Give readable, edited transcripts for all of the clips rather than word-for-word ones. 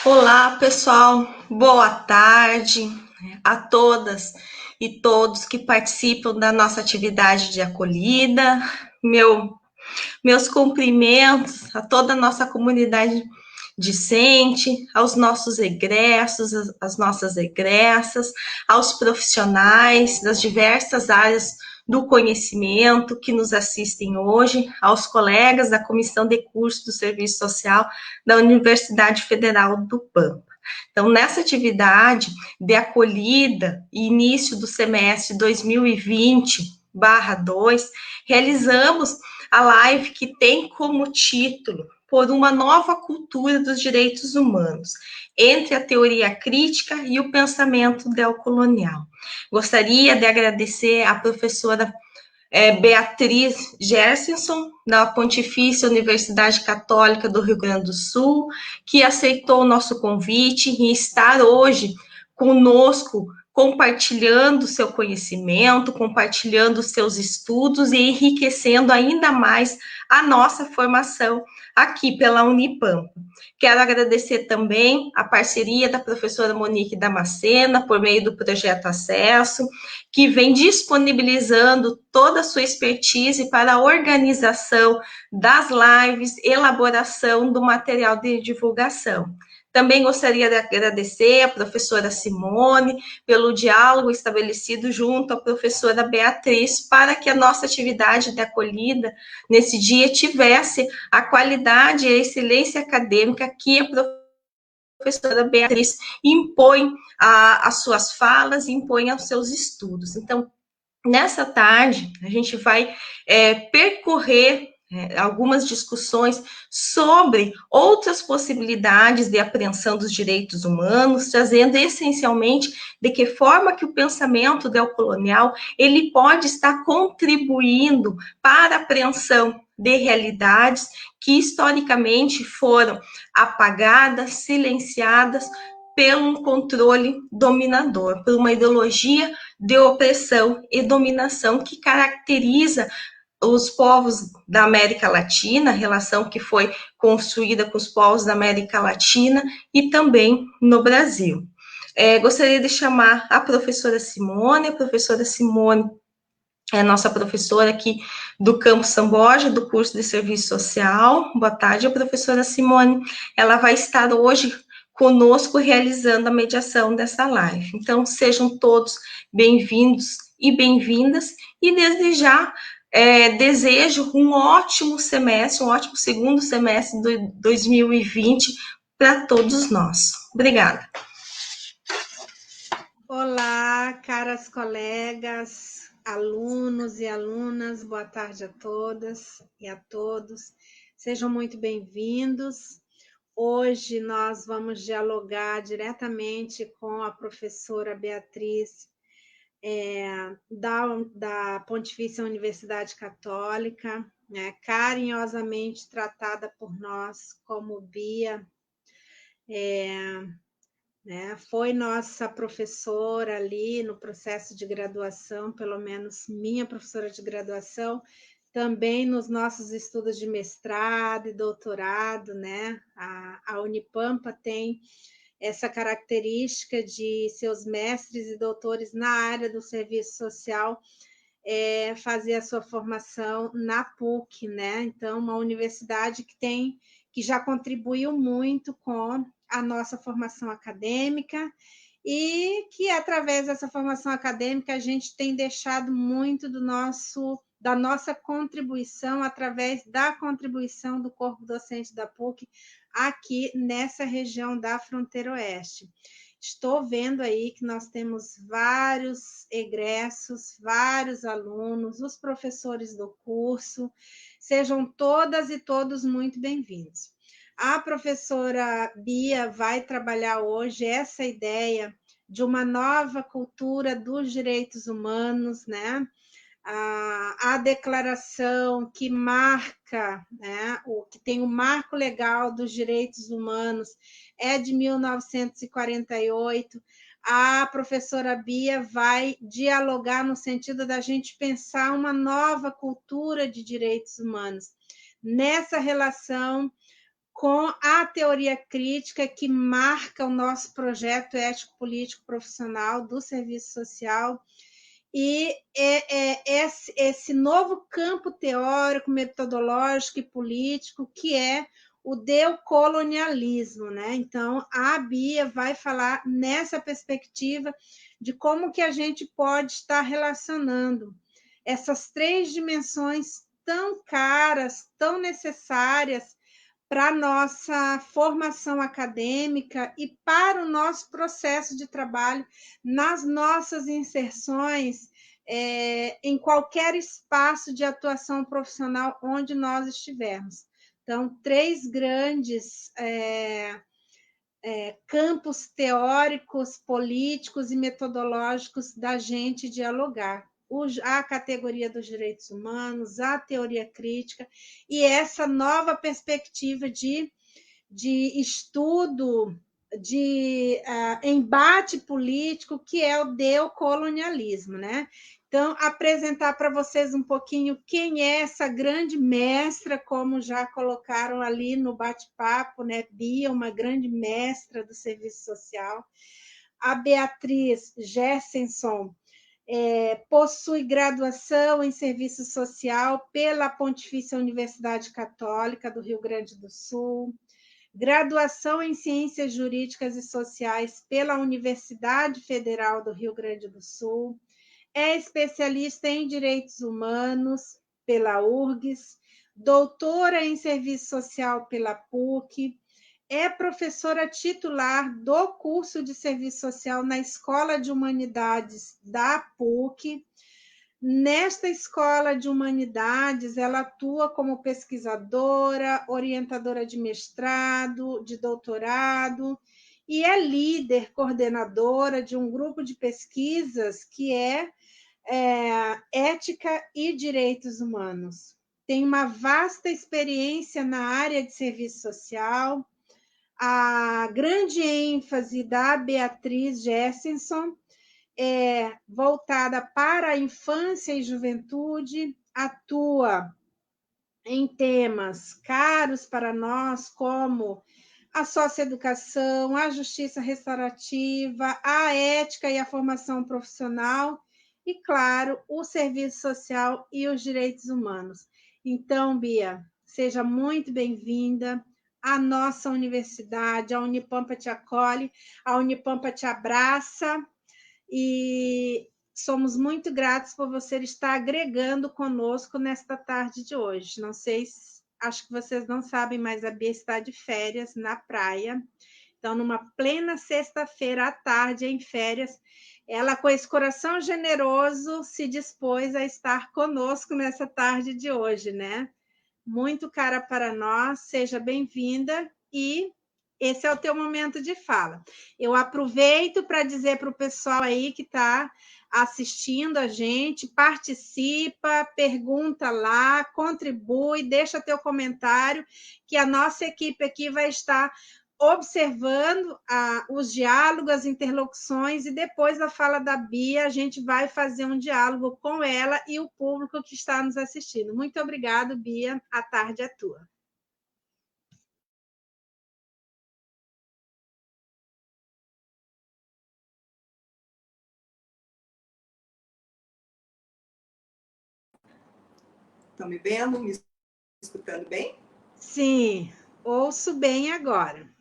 Olá, pessoal. Boa tarde a todas e todos que participam da nossa atividade de acolhida. Meus cumprimentos a toda a nossa comunidade discente, aos nossos egressos, às nossas egressas, aos profissionais das diversas áreas do conhecimento que nos assistem hoje, aos colegas da Comissão de Curso do Serviço Social da Universidade Federal do Pampa. Então, nessa atividade de acolhida e início do semestre 2020/2, realizamos a live que tem como título Por uma nova cultura dos direitos humanos, entre a teoria crítica e o pensamento neocolonial. Gostaria de agradecer à professora Beatriz Gersenson, da Pontifícia Universidade Católica do Rio Grande do Sul, que aceitou o nosso convite e estar hoje conosco, compartilhando seu conhecimento, compartilhando seus estudos e enriquecendo ainda mais a nossa formação aqui pela Unipampa. Quero agradecer também a parceria da professora Monique Damascena, por meio do Projeto Acesso, que vem disponibilizando toda a sua expertise para a organização das lives, elaboração do material de divulgação. Também gostaria de agradecer a professora Simone pelo diálogo estabelecido junto à professora Beatriz para que a nossa atividade de acolhida nesse dia tivesse a qualidade e a excelência acadêmica que a professora Beatriz impõe as suas falas, impõe aos seus estudos. Então, nessa tarde, a gente vai percorrer algumas discussões sobre outras possibilidades de apreensão dos direitos humanos, trazendo essencialmente de que forma que o pensamento neocolonial ele pode estar contribuindo para a apreensão de realidades que historicamente foram apagadas, silenciadas pelo controle dominador, por uma ideologia de opressão e dominação que caracteriza os povos da América Latina, a relação que foi construída com os povos da América Latina e também no Brasil. Gostaria de chamar a professora Simone. A professora Simone é a nossa professora aqui do Campus São Borja, do curso de Serviço Social. Boa tarde, professora Simone. Ela vai estar hoje conosco realizando a mediação dessa live. Então, sejam todos bem-vindos e bem-vindas, e desde já desejo um ótimo semestre, um ótimo segundo semestre de 2020 para todos nós. Obrigada. Olá, caras colegas, alunos e alunas, boa tarde a todas e a todos. Sejam muito bem-vindos. Hoje nós vamos dialogar diretamente com a professora Beatriz, da Pontifícia Universidade Católica, né, carinhosamente tratada por nós como Bia, né, foi nossa professora ali no processo de graduação, pelo menos minha professora de graduação, também nos nossos estudos de mestrado e doutorado, né? A Unipampa tem essa característica de seus mestres e doutores na área do serviço social fazer a sua formação na PUC, né? Então, uma universidade que já contribuiu muito com a nossa formação acadêmica e que, através dessa formação acadêmica, a gente tem deixado muito da nossa contribuição através da contribuição do corpo docente da PUC aqui nessa região da fronteira oeste. Estou vendo aí que nós temos vários egressos, vários alunos, os professores do curso. Sejam todas e todos muito bem-vindos. A professora Bia vai trabalhar hoje essa ideia de uma nova cultura dos direitos humanos, né? A declaração que marca, né, que tem o marco legal dos direitos humanos é de 1948. A professora Bia vai dialogar no sentido da gente pensar uma nova cultura de direitos humanos nessa relação com a teoria crítica que marca o nosso projeto ético-político profissional do serviço social, e esse novo campo teórico, metodológico e político que é o decolonialismo, né? Então, a Bia vai falar nessa perspectiva de como que a gente pode estar relacionando essas três dimensões tão caras, tão necessárias para a nossa formação acadêmica e para o nosso processo de trabalho, nas nossas inserções, em qualquer espaço de atuação profissional onde nós estivermos. Então, três grandes campos teóricos, políticos e metodológicos da gente dialogar. A categoria dos direitos humanos, a teoria crítica e essa nova perspectiva de estudo, de embate político, que é o decolonialismo, né? Então, apresentar para vocês um pouquinho quem é essa grande mestra, como já colocaram ali no bate-papo, né? Bia, uma grande mestra do serviço social. A Beatriz Gersenson possui graduação em serviço social pela Pontifícia Universidade Católica do Rio Grande do Sul, graduação em Ciências Jurídicas e Sociais pela Universidade Federal do Rio Grande do Sul, é especialista em Direitos Humanos pela URGS, doutora em Serviço Social pela PUC, é professora titular do curso de Serviço Social na Escola de Humanidades da PUC. Nesta escola de humanidades, ela atua como pesquisadora, orientadora de mestrado, de doutorado, e é líder, coordenadora de um grupo de pesquisas que é Ética e Direitos Humanos. Tem uma vasta experiência na área de serviço social. A grande ênfase da Beatriz Gersenson é voltada para a infância e juventude, atua em temas caros para nós, como a socioeducação, a justiça restaurativa, a ética e a formação profissional, e, claro, o serviço social e os direitos humanos. Então, Bia, seja muito bem-vinda. A nossa universidade, a Unipampa te acolhe, a Unipampa te abraça, e somos muito gratos por você estar agregando conosco nesta tarde de hoje. Não sei, acho que vocês não sabem, mas a Bia está de férias na praia. Então, numa plena sexta-feira à tarde, em férias, ela, com esse coração generoso, se dispôs a estar conosco nessa tarde de hoje, né? Muito cara para nós, seja bem-vinda e esse é o teu momento de fala. Eu aproveito para dizer para o pessoal aí que está assistindo a gente, participa, pergunta lá, contribui, deixa teu comentário, que a nossa equipe aqui vai estar observando os diálogos, as interlocuções, e depois da fala da Bia, a gente vai fazer um diálogo com ela e o público que está nos assistindo. Muito obrigada, Bia. A tarde é tua. Estão me vendo, me escutando bem? Sim, ouço bem agora.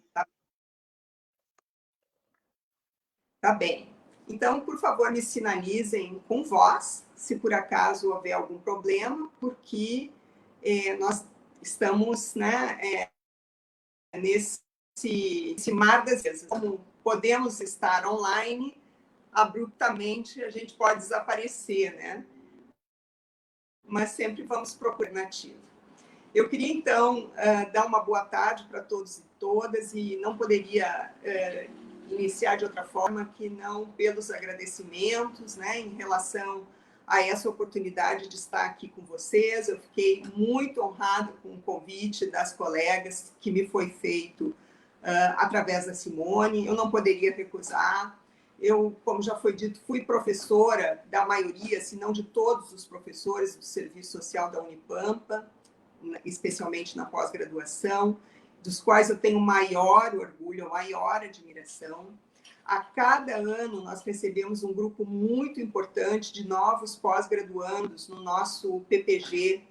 Tá bem. Então, por favor, me sinalizem com voz, se por acaso houver algum problema, porque nós estamos, né, nesse mar das vezes. Como podemos estar online, abruptamente a gente pode desaparecer, né? Mas sempre vamos procurar alternativa. Eu queria, então, dar uma boa tarde para todos e todas, e não poderia iniciar de outra forma que não pelos agradecimentos, né, em relação a essa oportunidade de estar aqui com vocês. Eu fiquei muito honrada com o convite das colegas que me foi feito através da Simone. Eu não poderia recusar. Eu, como já foi dito, fui professora da maioria, se não de todos os professores do Serviço Social da Unipampa, especialmente na pós-graduação, dos quais eu tenho maior orgulho, maior admiração. A cada ano, nós recebemos um grupo muito importante de novos pós-graduandos no nosso PPG,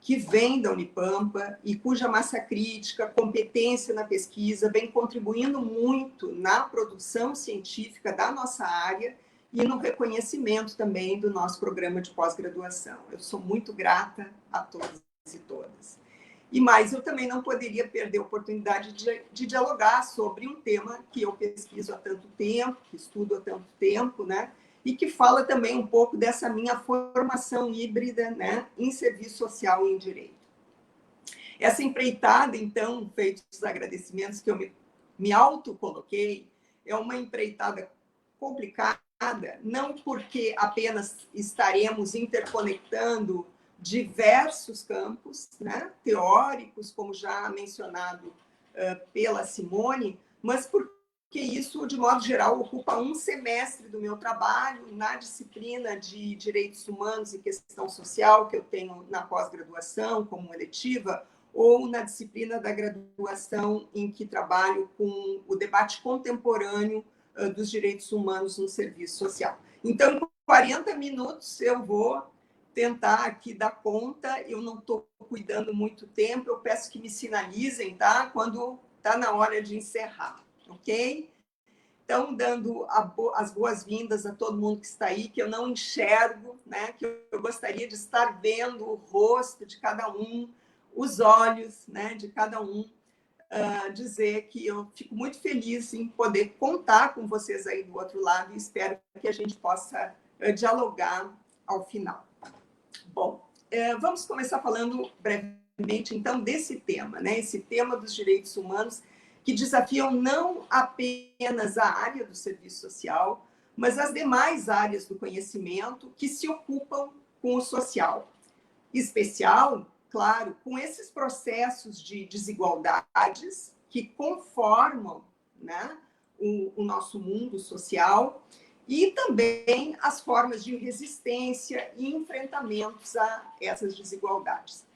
que vem da Unipampa e cuja massa crítica, competência na pesquisa, vem contribuindo muito na produção científica da nossa área e no reconhecimento também do nosso programa de pós-graduação. Eu sou muito grata a todos e todas. E mais, eu também não poderia perder a oportunidade de dialogar sobre um tema que eu pesquiso há tanto tempo, que estudo há tanto tempo, né? E que fala também um pouco dessa minha formação híbrida, né, em serviço social e em direito. Essa empreitada, então, feitos os agradecimentos que eu me autocoloquei, é uma empreitada complicada, não porque apenas estaremos interconectando diversos campos, né, teóricos, como já mencionado pela Simone, mas porque isso, de modo geral, ocupa um semestre do meu trabalho na disciplina de Direitos Humanos e Questão Social, que eu tenho na pós-graduação, como eletiva, ou na disciplina da graduação, em que trabalho com o debate contemporâneo dos direitos humanos no serviço social. Então, em 40 minutos, eu vou tentar aqui dar conta. Eu não estou cuidando muito tempo, eu peço que me sinalizem, tá? Quando está na hora de encerrar, ok? Então, dando as boas-vindas a todo mundo que está aí, que eu não enxergo, né? Que eu gostaria de estar vendo o rosto de cada um, os olhos, né, de cada um, dizer que eu fico muito feliz em poder contar com vocês aí do outro lado e espero que a gente possa dialogar ao final. Bom, vamos começar falando brevemente, então, desse tema, né? Esse tema dos direitos humanos que desafiam não apenas a área do serviço social, mas as demais áreas do conhecimento que se ocupam com o social. Especial, claro, com esses processos de desigualdades que conformam, né, o nosso mundo social e também as formas de resistência e enfrentamentos a essas desigualdades.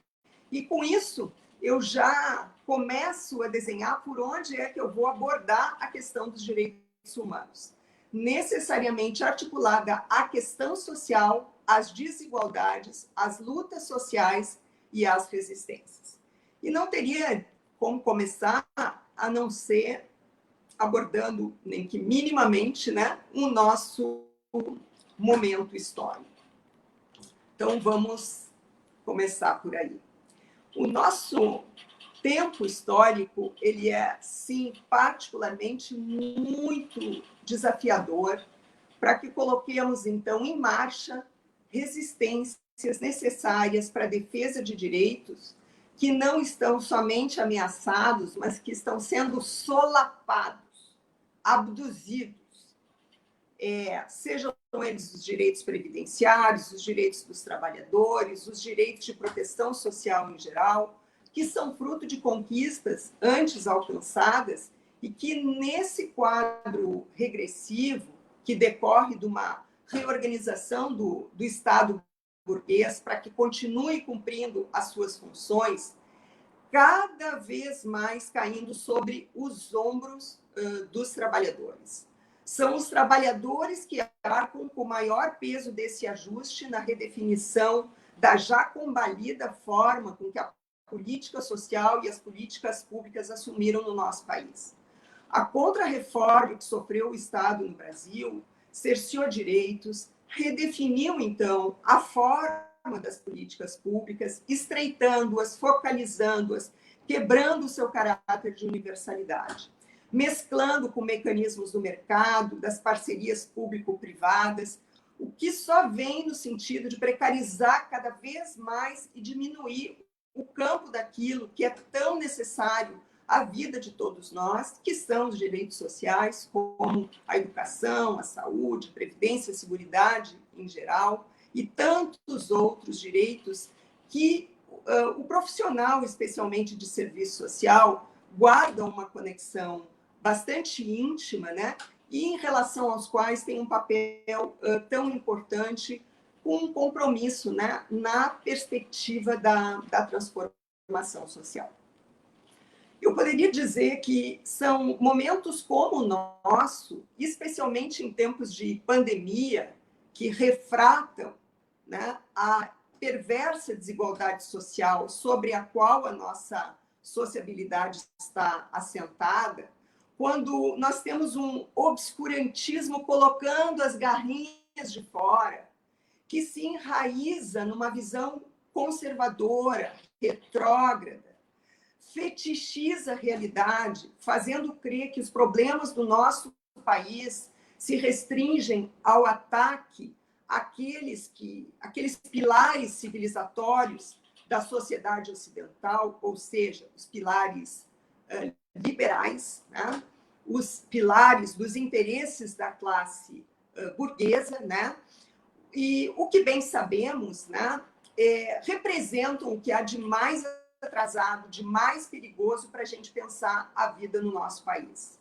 E com isso, eu já começo a desenhar por onde é que eu vou abordar a questão dos direitos humanos. Necessariamente articulada à questão social, às desigualdades, às lutas sociais e às resistências. E não teria como começar a não ser abordando, nem que minimamente, né, o nosso momento histórico. Então, vamos começar por aí. O nosso tempo histórico, ele é, sim, particularmente muito desafiador para que coloquemos, então, em marcha resistências necessárias para a defesa de direitos que não estão somente ameaçados, mas que estão sendo solapados, abduzidos, sejam eles os direitos previdenciários, os direitos dos trabalhadores, os direitos de proteção social em geral, que são fruto de conquistas antes alcançadas e que, nesse quadro regressivo, que decorre de uma reorganização do Estado burguês para que continue cumprindo as suas funções, cada vez mais caindo sobre os ombros dos trabalhadores. São os trabalhadores que arcam com o maior peso desse ajuste na redefinição da já combalida forma com que a política social e as políticas públicas assumiram no nosso país. A contra-reforma que sofreu o Estado no Brasil cerceou direitos, redefiniu, então, a forma das políticas públicas, estreitando-as, focalizando-as, quebrando o seu caráter de universalidade, mesclando com mecanismos do mercado, das parcerias público-privadas, o que só vem no sentido de precarizar cada vez mais e diminuir o campo daquilo que é tão necessário à vida de todos nós, que são os direitos sociais, como a educação, a saúde, a previdência, a seguridade em geral, e tantos outros direitos que o profissional, especialmente de serviço social, guarda uma conexão bastante íntima, né? E em relação aos quais tem um papel tão importante, com um compromisso, né, na perspectiva da transformação social. Eu poderia dizer que são momentos como o nosso, especialmente em tempos de pandemia, que refratam, né, a perversa desigualdade social sobre a qual a nossa sociabilidade está assentada, quando nós temos um obscurantismo colocando as garrinhas de fora, que se enraiza numa visão conservadora, retrógrada, fetichiza a realidade, fazendo crer que os problemas do nosso país se restringem ao ataque àqueles pilares civilizatórios da sociedade ocidental, ou seja, os pilares liberais, né? Os pilares dos interesses da classe burguesa, né? E o que bem sabemos, né, representam o que há de mais atrasado, de mais perigoso para a gente pensar a vida no nosso país.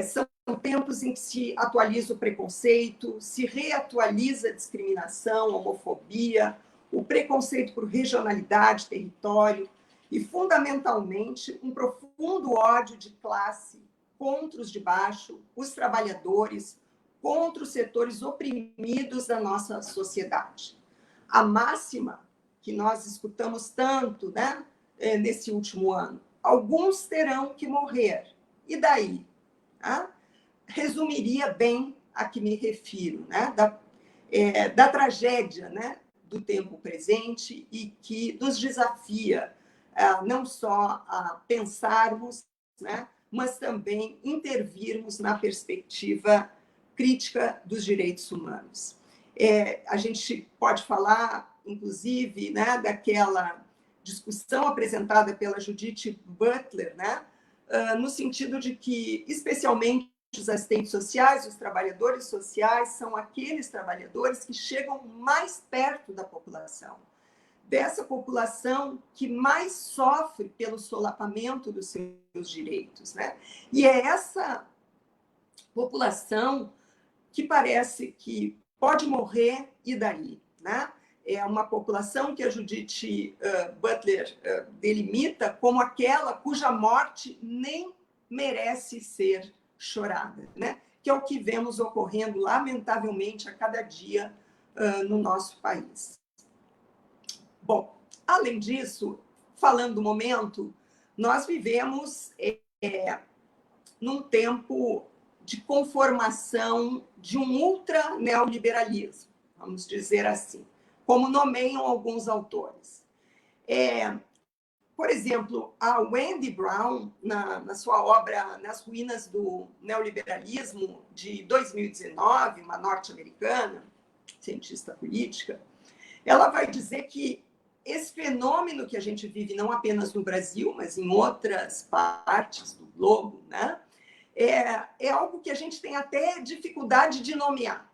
São tempos em que se atualiza o preconceito, se reatualiza a discriminação, a homofobia, o preconceito por regionalidade, território e, fundamentalmente, um profundo ódio de classe contra os de baixo, os trabalhadores, contra os setores oprimidos da nossa sociedade. A máxima que nós escutamos tanto, né, nesse último ano, alguns terão que morrer. E daí? Resumiria bem a que me refiro, né, da tragédia, né, do tempo presente e que nos desafia não só a pensarmos, né, mas também intervirmos na perspectiva crítica dos direitos humanos. A gente pode falar, inclusive, né, daquela discussão apresentada pela Judith Butler, né, no sentido de que, especialmente, os assistentes sociais, os trabalhadores sociais, são aqueles trabalhadores que chegam mais perto da população, dessa população que mais sofre pelo solapamento dos seus direitos, né? E é essa população que parece que pode morrer e daí, né? É uma população que a Judith Butler delimita como aquela cuja morte nem merece ser chorada, né? Que é o que vemos ocorrendo, lamentavelmente, a cada dia no nosso país. Bom, além disso, falando do momento, nós vivemos num tempo de conformação de um ultra-neoliberalismo, vamos dizer assim, como nomeiam alguns autores. Por exemplo, a Wendy Brown, na sua obra Nas Ruínas do Neoliberalismo, de 2019, uma norte-americana, cientista política, ela vai dizer que esse fenômeno que a gente vive, não apenas no Brasil, mas em outras partes do globo, né, é algo que a gente tem até dificuldade de nomear.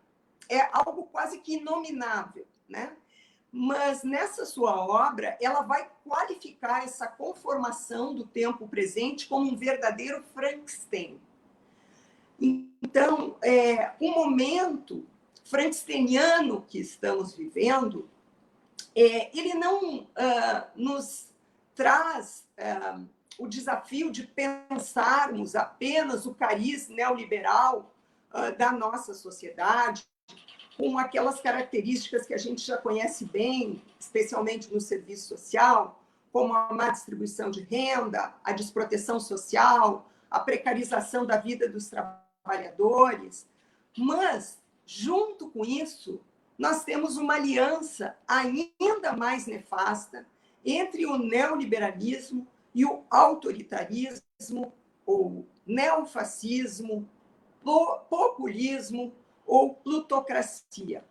É algo quase que inominável, né? Mas nessa sua obra, ela vai qualificar essa conformação do tempo presente como um verdadeiro Frankenstein. Então, o momento frankensteiniano que estamos vivendo, ele não nos traz o desafio de pensarmos apenas o cariz neoliberal da nossa sociedade, com aquelas características que a gente já conhece bem, especialmente no serviço social, como a má distribuição de renda, a desproteção social, a precarização da vida dos trabalhadores. Mas, junto com isso, nós temos uma aliança ainda mais nefasta entre o neoliberalismo e o autoritarismo, ou neofascismo, populismo, ou plutocracia.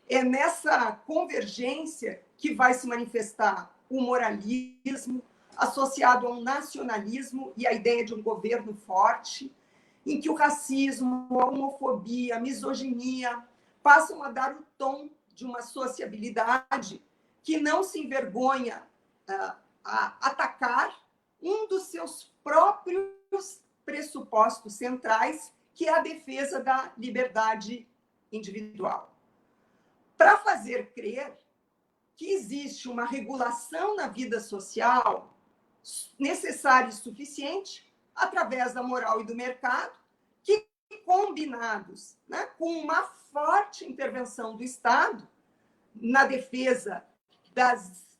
É nessa convergência que vai se manifestar o moralismo, associado ao nacionalismo e à ideia de um governo forte, em que o racismo, a homofobia, a misoginia passam a dar o tom de uma sociabilidade que não se envergonha a atacar um dos seus próprios pressupostos centrais, que é a defesa da liberdade individual. Para fazer crer que existe uma regulação na vida social necessária e suficiente através da moral e do mercado, que, combinados, né, com uma forte intervenção do Estado na defesa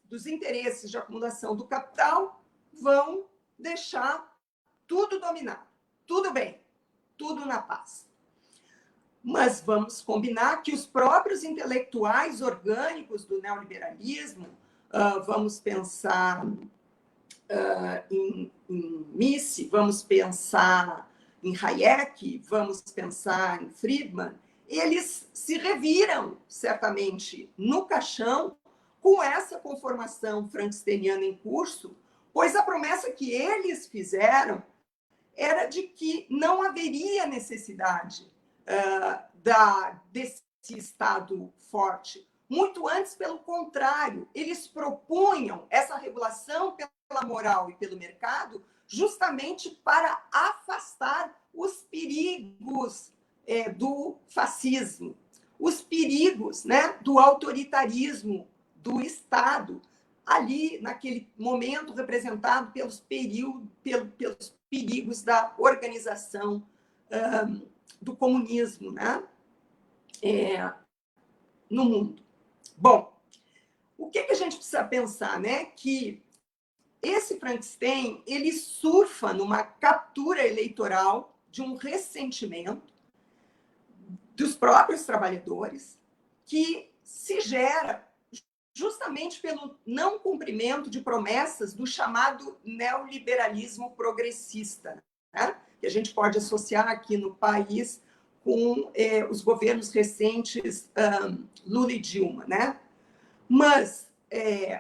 dos interesses de acumulação do capital, vão deixar tudo dominado. Tudo bem, tudo na paz. Mas vamos combinar que os próprios intelectuais orgânicos do neoliberalismo, vamos pensar em Mises, vamos pensar em Hayek, vamos pensar em Friedman, eles se reviram, certamente, no caixão com essa conformação frankensteiniana em curso, pois a promessa que eles fizeram era de que não haveria necessidade desse Estado forte. Muito antes, pelo contrário, eles propunham essa regulação pela moral e pelo mercado justamente para afastar os perigos do fascismo, os perigos, né, do autoritarismo do Estado, ali naquele momento representado pelos perigos da organização do comunismo, né, no mundo. Bom, o que a gente precisa pensar, né? Que esse Frankenstein, ele surfa numa captura eleitoral de um ressentimento dos próprios trabalhadores, que se gera justamente pelo não cumprimento de promessas do chamado neoliberalismo progressista, né? Que a gente pode associar aqui no país com os governos recentes Lula e Dilma, né? Mas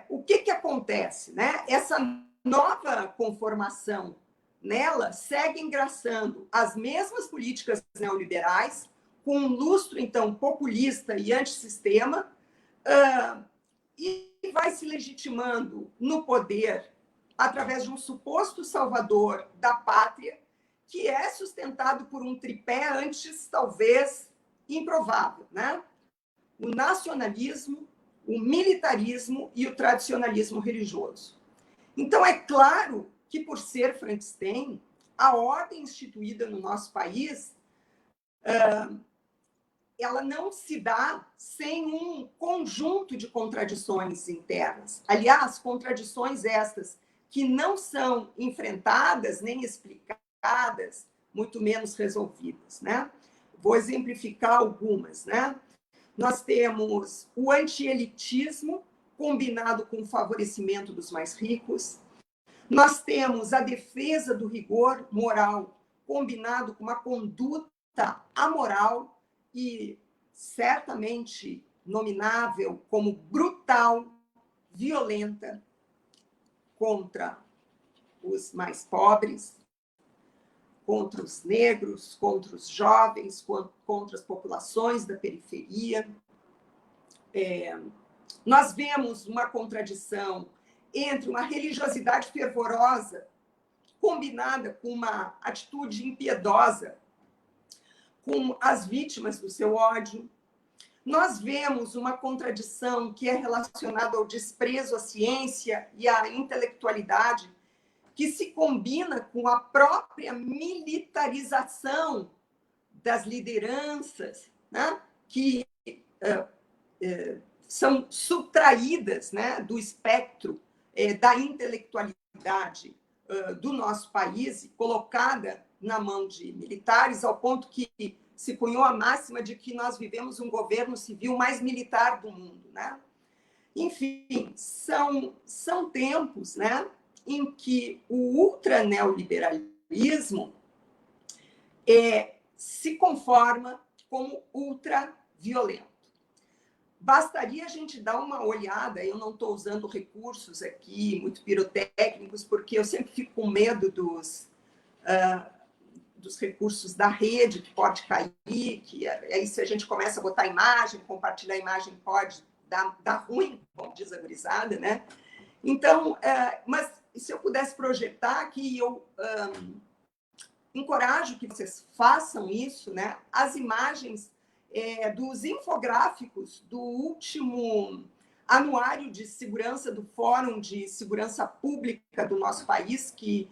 o que acontece, né? Essa nova conformação nela segue engraçando as mesmas políticas neoliberais, com um lustro, então, populista e antissistema, e vai se legitimando no poder através de um suposto salvador da pátria, que é sustentado por um tripé antes, talvez, improvável, né? O nacionalismo, o militarismo e o tradicionalismo religioso. Então, é claro que, por ser Frankenstein, a ordem instituída no nosso país, ela não se dá sem um conjunto de contradições internas. Aliás, contradições estas que não são enfrentadas nem explicadas, muito menos resolvidas, né? Vou exemplificar algumas, né? Nós temos o antielitismo combinado com o favorecimento dos mais ricos. Nós temos a defesa do rigor moral combinado com uma conduta amoral e certamente nominável como brutal, violenta contra os mais pobres, contra os negros, contra os jovens, contra as populações da periferia. Nós vemos uma contradição entre uma religiosidade fervorosa combinada com uma atitude impiedosa com as vítimas do seu ódio. Nós vemos uma contradição que é relacionada ao desprezo à ciência e à intelectualidade, que se combina com a própria militarização das lideranças, né? Que são subtraídas, né, do espectro da intelectualidade do nosso país e colocada na mão de militares, ao ponto que se cunhou a máxima de que nós vivemos um governo civil mais militar do mundo, né? Enfim, são tempos, né, em que o ultraneoliberalismo se conforma como ultraviolento. Bastaria a gente dar uma olhada, eu não estou usando recursos aqui muito pirotécnicos, porque eu sempre fico com medo dos recursos da rede, que pode cair, que aí se a gente começa a botar imagem, compartilhar a imagem pode dar ruim, como diz a gurizada, né? Então, mas se eu pudesse projetar aqui, eu encorajo que vocês façam isso, né? As imagens dos infográficos do último anuário de segurança do Fórum de Segurança Pública do nosso país, que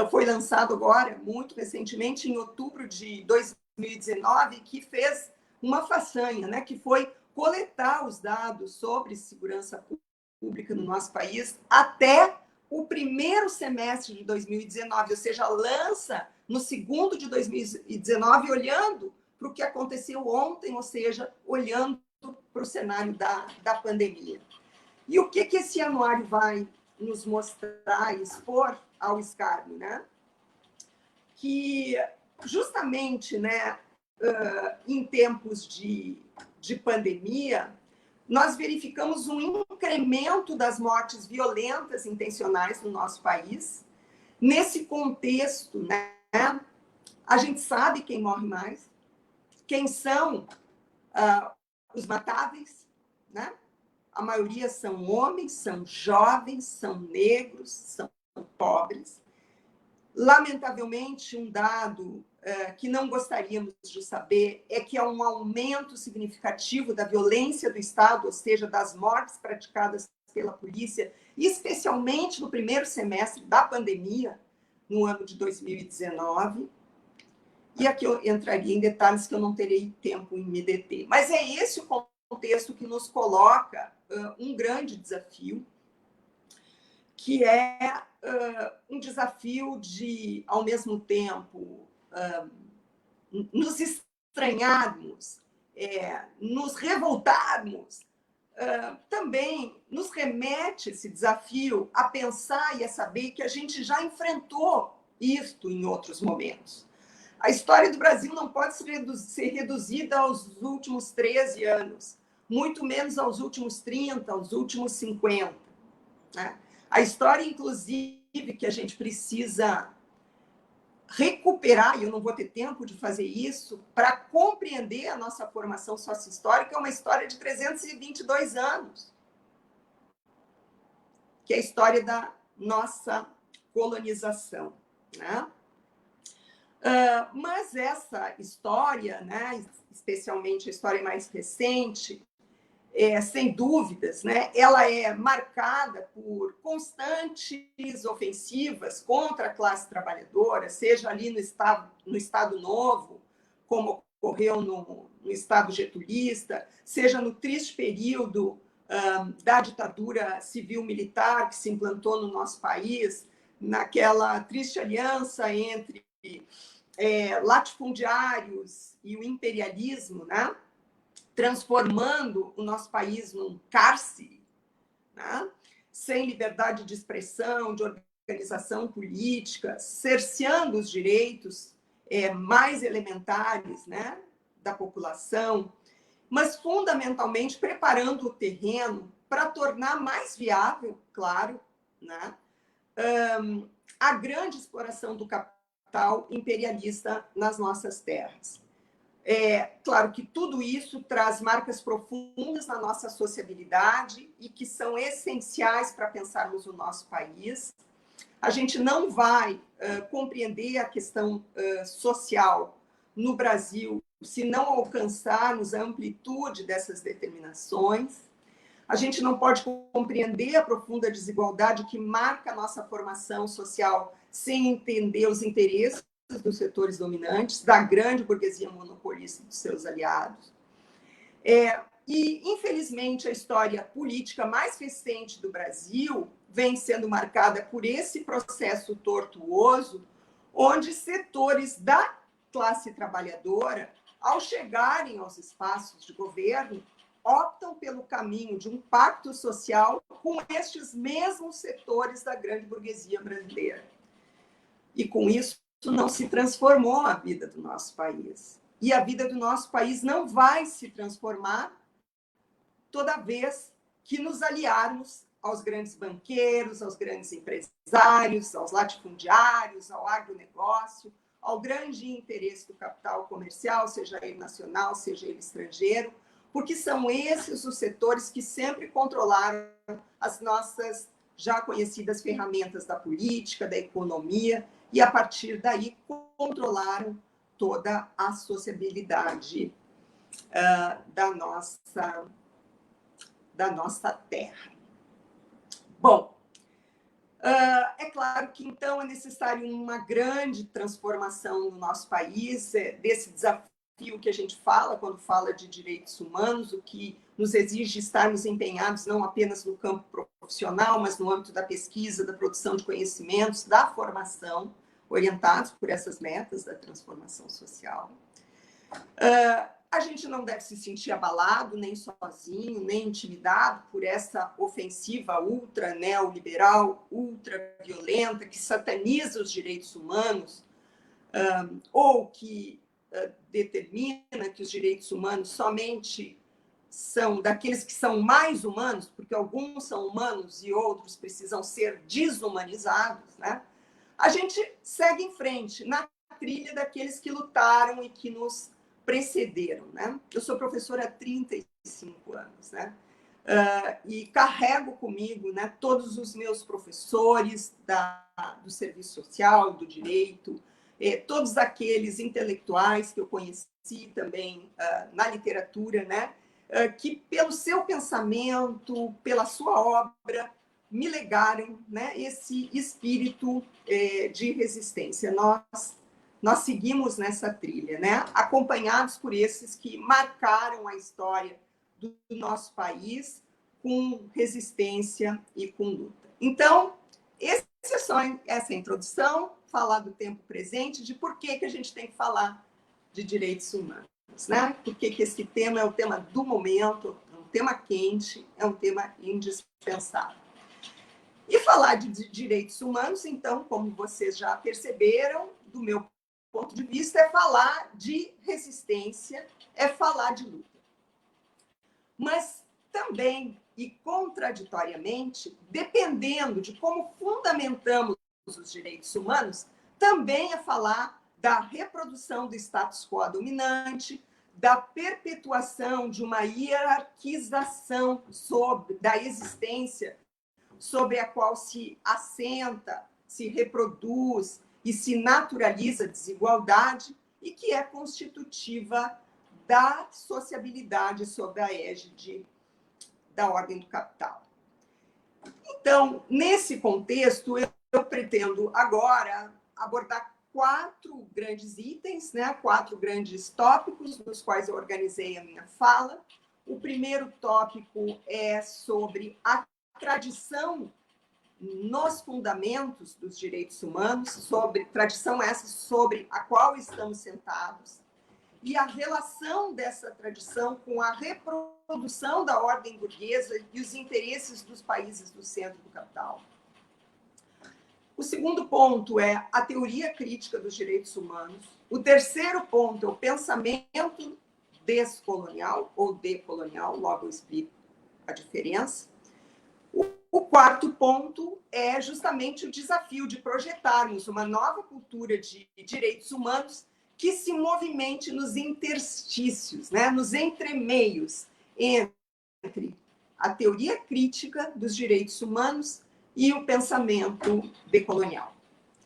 foi lançado agora, muito recentemente, em outubro de 2019, que fez uma façanha, né, que foi coletar os dados sobre segurança pública no nosso país até o primeiro semestre de 2019, ou seja, lança no segundo de 2019, olhando para o que aconteceu ontem, ou seja, olhando para o cenário da pandemia. E o que esse anuário vai nos mostrar, expor ao escárnio, né? Que justamente, né, em tempos de pandemia, nós verificamos um incremento das mortes violentas intencionais no nosso país. Nesse contexto, né, a gente sabe quem morre mais, quem são os matáveis, né? A maioria são homens, são jovens, são negros, são pobres. Lamentavelmente, um dado que não gostaríamos de saber é que há um aumento significativo da violência do Estado, ou seja, das mortes praticadas pela polícia, especialmente no primeiro semestre da pandemia, no ano de 2019. E aqui eu entraria em detalhes que eu não terei tempo em me deter. Mas é esse o contexto que nos coloca um grande desafio, que é um desafio de, ao mesmo tempo, nos estranharmos, nos revoltarmos. Também nos remete esse desafio a pensar e a saber que a gente já enfrentou isto em outros momentos. A história do Brasil não pode ser reduzida aos últimos 13 anos, muito menos aos últimos 30, aos últimos 50. Né? A história, inclusive, que a gente precisa recuperar, e eu não vou ter tempo de fazer isso, para compreender a nossa formação sócio-histórica, é uma história de 322 anos, que é a história da nossa colonização. Né? Mas essa história, né, especialmente a história mais recente, sem dúvidas, né, ela é marcada por constantes ofensivas contra a classe trabalhadora, seja ali no Estado Novo, como ocorreu no Estado getulista, seja no triste período da ditadura civil-militar que se implantou no nosso país, naquela triste aliança entre latifundiários e o imperialismo, né? Transformando o nosso país num cárcere, né? Sem liberdade de expressão, de organização política, cerceando os direitos mais elementares, né, da população, mas fundamentalmente preparando o terreno para tornar mais viável, claro, né, a grande exploração do capital imperialista nas nossas terras. Claro que tudo isso traz marcas profundas na nossa sociabilidade e que são essenciais para pensarmos o nosso país. A gente não vai compreender a questão social no Brasil se não alcançarmos a amplitude dessas determinações. A gente não pode compreender a profunda desigualdade que marca a nossa formação social sem entender os interesses dos setores dominantes, da grande burguesia monopolista e dos seus aliados. E, infelizmente, a história política mais recente do Brasil vem sendo marcada por esse processo tortuoso, onde setores da classe trabalhadora, ao chegarem aos espaços de governo, optam pelo caminho de um pacto social com estes mesmos setores da grande burguesia brasileira. E, com isso, não se transformou a vida do nosso país. E a vida do nosso país não vai se transformar toda vez que nos aliarmos aos grandes banqueiros, aos grandes empresários, aos latifundiários, ao agronegócio, ao grande interesse do capital comercial, seja ele nacional, seja ele estrangeiro, porque são esses os setores que sempre controlaram as nossas já conhecidas ferramentas da política, da economia, e, a partir daí, controlaram toda a sociabilidade da nossa da nossa terra. Bom, é claro que, então, é necessário uma grande transformação no nosso país, desse desafio que a gente fala quando fala de direitos humanos, o que nos exige estarmos empenhados não apenas no campo profissional, mas no âmbito da pesquisa, da produção de conhecimentos, da formação, orientados por essas metas da transformação social. A gente não deve se sentir abalado, nem sozinho, nem intimidado por essa ofensiva ultra neoliberal, ultra violenta, que sataniza os direitos humanos, ou que determina que os direitos humanos somente são daqueles que são mais humanos, porque alguns são humanos e outros precisam ser desumanizados, né? A gente segue em frente na trilha daqueles que lutaram e que nos precederam, né? Eu sou professora há 35 anos, né? E carrego comigo, né, todos os meus professores do serviço social, do direito, todos aqueles intelectuais que eu conheci também na literatura, né, que pelo seu pensamento, pela sua obra, me legaram, né, esse espírito de resistência. Nós seguimos nessa trilha, né? Acompanhados por esses que marcaram a história do nosso país com resistência e com luta. Então, essa introdução, falar do tempo presente, de por que a gente tem que falar de direitos humanos, né? Por que esse tema é o tema do momento, é um tema quente, é um tema indispensável. E falar de direitos humanos, então, como vocês já perceberam, do meu ponto de vista, é falar de resistência, é falar de luta. Mas também, e contraditoriamente, dependendo de como fundamentamos os direitos humanos, também é falar da reprodução do status quo dominante, da perpetuação de uma hierarquização da existência sobre a qual se assenta, se reproduz e se naturaliza a desigualdade e que é constitutiva da sociabilidade sob a égide da ordem do capital. Então, nesse contexto, eu pretendo agora abordar 4 grandes itens, né? 4 grandes tópicos nos quais eu organizei a minha fala. O primeiro tópico é sobre a tradição nos fundamentos dos direitos humanos, tradição essa sobre a qual estamos sentados, e a relação dessa tradição com a reprodução da ordem burguesa e os interesses dos países do centro do capital. O segundo ponto é a teoria crítica dos direitos humanos. O terceiro ponto é o pensamento descolonial ou decolonial, logo eu explico a diferença. O quarto ponto é justamente o desafio de projetarmos uma nova cultura de direitos humanos que se movimente nos interstícios, né, nos entremeios entre a teoria crítica dos direitos humanos e o pensamento decolonial.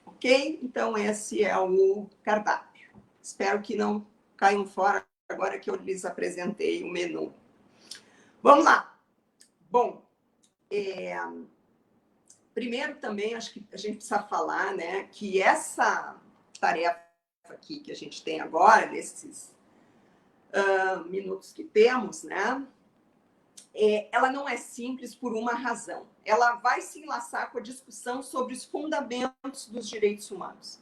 Ok? Então, esse é o cardápio. Espero que não caiam fora agora que eu lhes apresentei o menu. Vamos lá. Bom, primeiro também acho que a gente precisa falar, né, que essa tarefa aqui que a gente tem agora, nesses minutos que temos, né, ela não é simples por uma razão. Ela vai se enlaçar com a discussão sobre os fundamentos dos direitos humanos.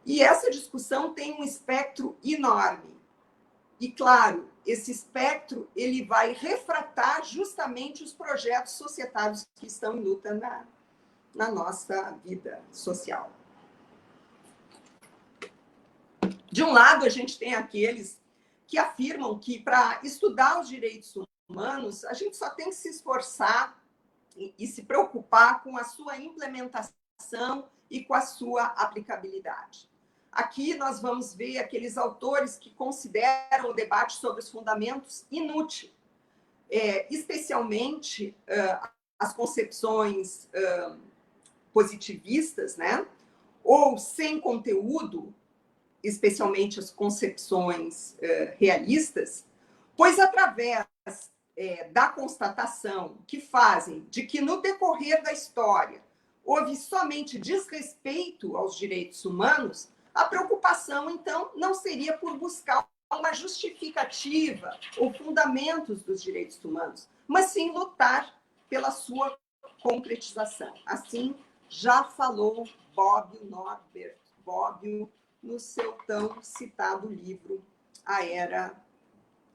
E essa discussão tem um espectro enorme. E, claro, esse espectro ele vai refratar justamente os projetos societários que estão em luta na nossa vida social. De um lado, a gente tem aqueles que afirmam que, para estudar os direitos humanos, a gente só tem que se esforçar e se preocupar com a sua implementação e com a sua aplicabilidade. Aqui nós vamos ver aqueles autores que consideram o debate sobre os fundamentos inútil, especialmente as concepções positivistas, né? Ou sem conteúdo, especialmente as concepções realistas, pois através da constatação que fazem de que, no decorrer da história, houve somente desrespeito aos direitos humanos, a preocupação, então, não seria por buscar uma justificativa ou fundamentos dos direitos humanos, mas sim lutar pela sua concretização. Assim, já falou Bobbio Norbert Bobbio no seu tão citado livro A Era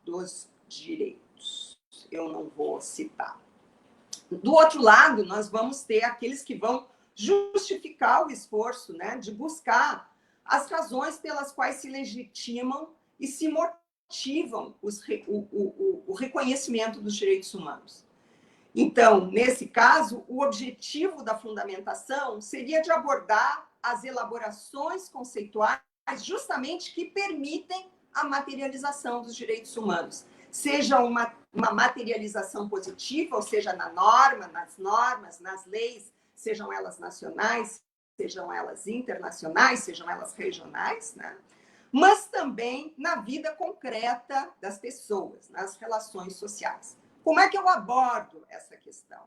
dos Direitos. Eu não vou citar. Do outro lado, nós vamos ter aqueles que vão justificar o esforço, né, de buscar as razões pelas quais se legitimam e se motivam o reconhecimento dos direitos humanos. Então, nesse caso, o objetivo da fundamentação seria de abordar as elaborações conceituais justamente que permitem a materialização dos direitos humanos, seja uma materialização positiva, ou seja, na norma, nas normas, nas leis, sejam elas nacionais, sejam elas internacionais, sejam elas regionais, né? Mas também na vida concreta das pessoas, nas relações sociais. Como é que eu abordo essa questão?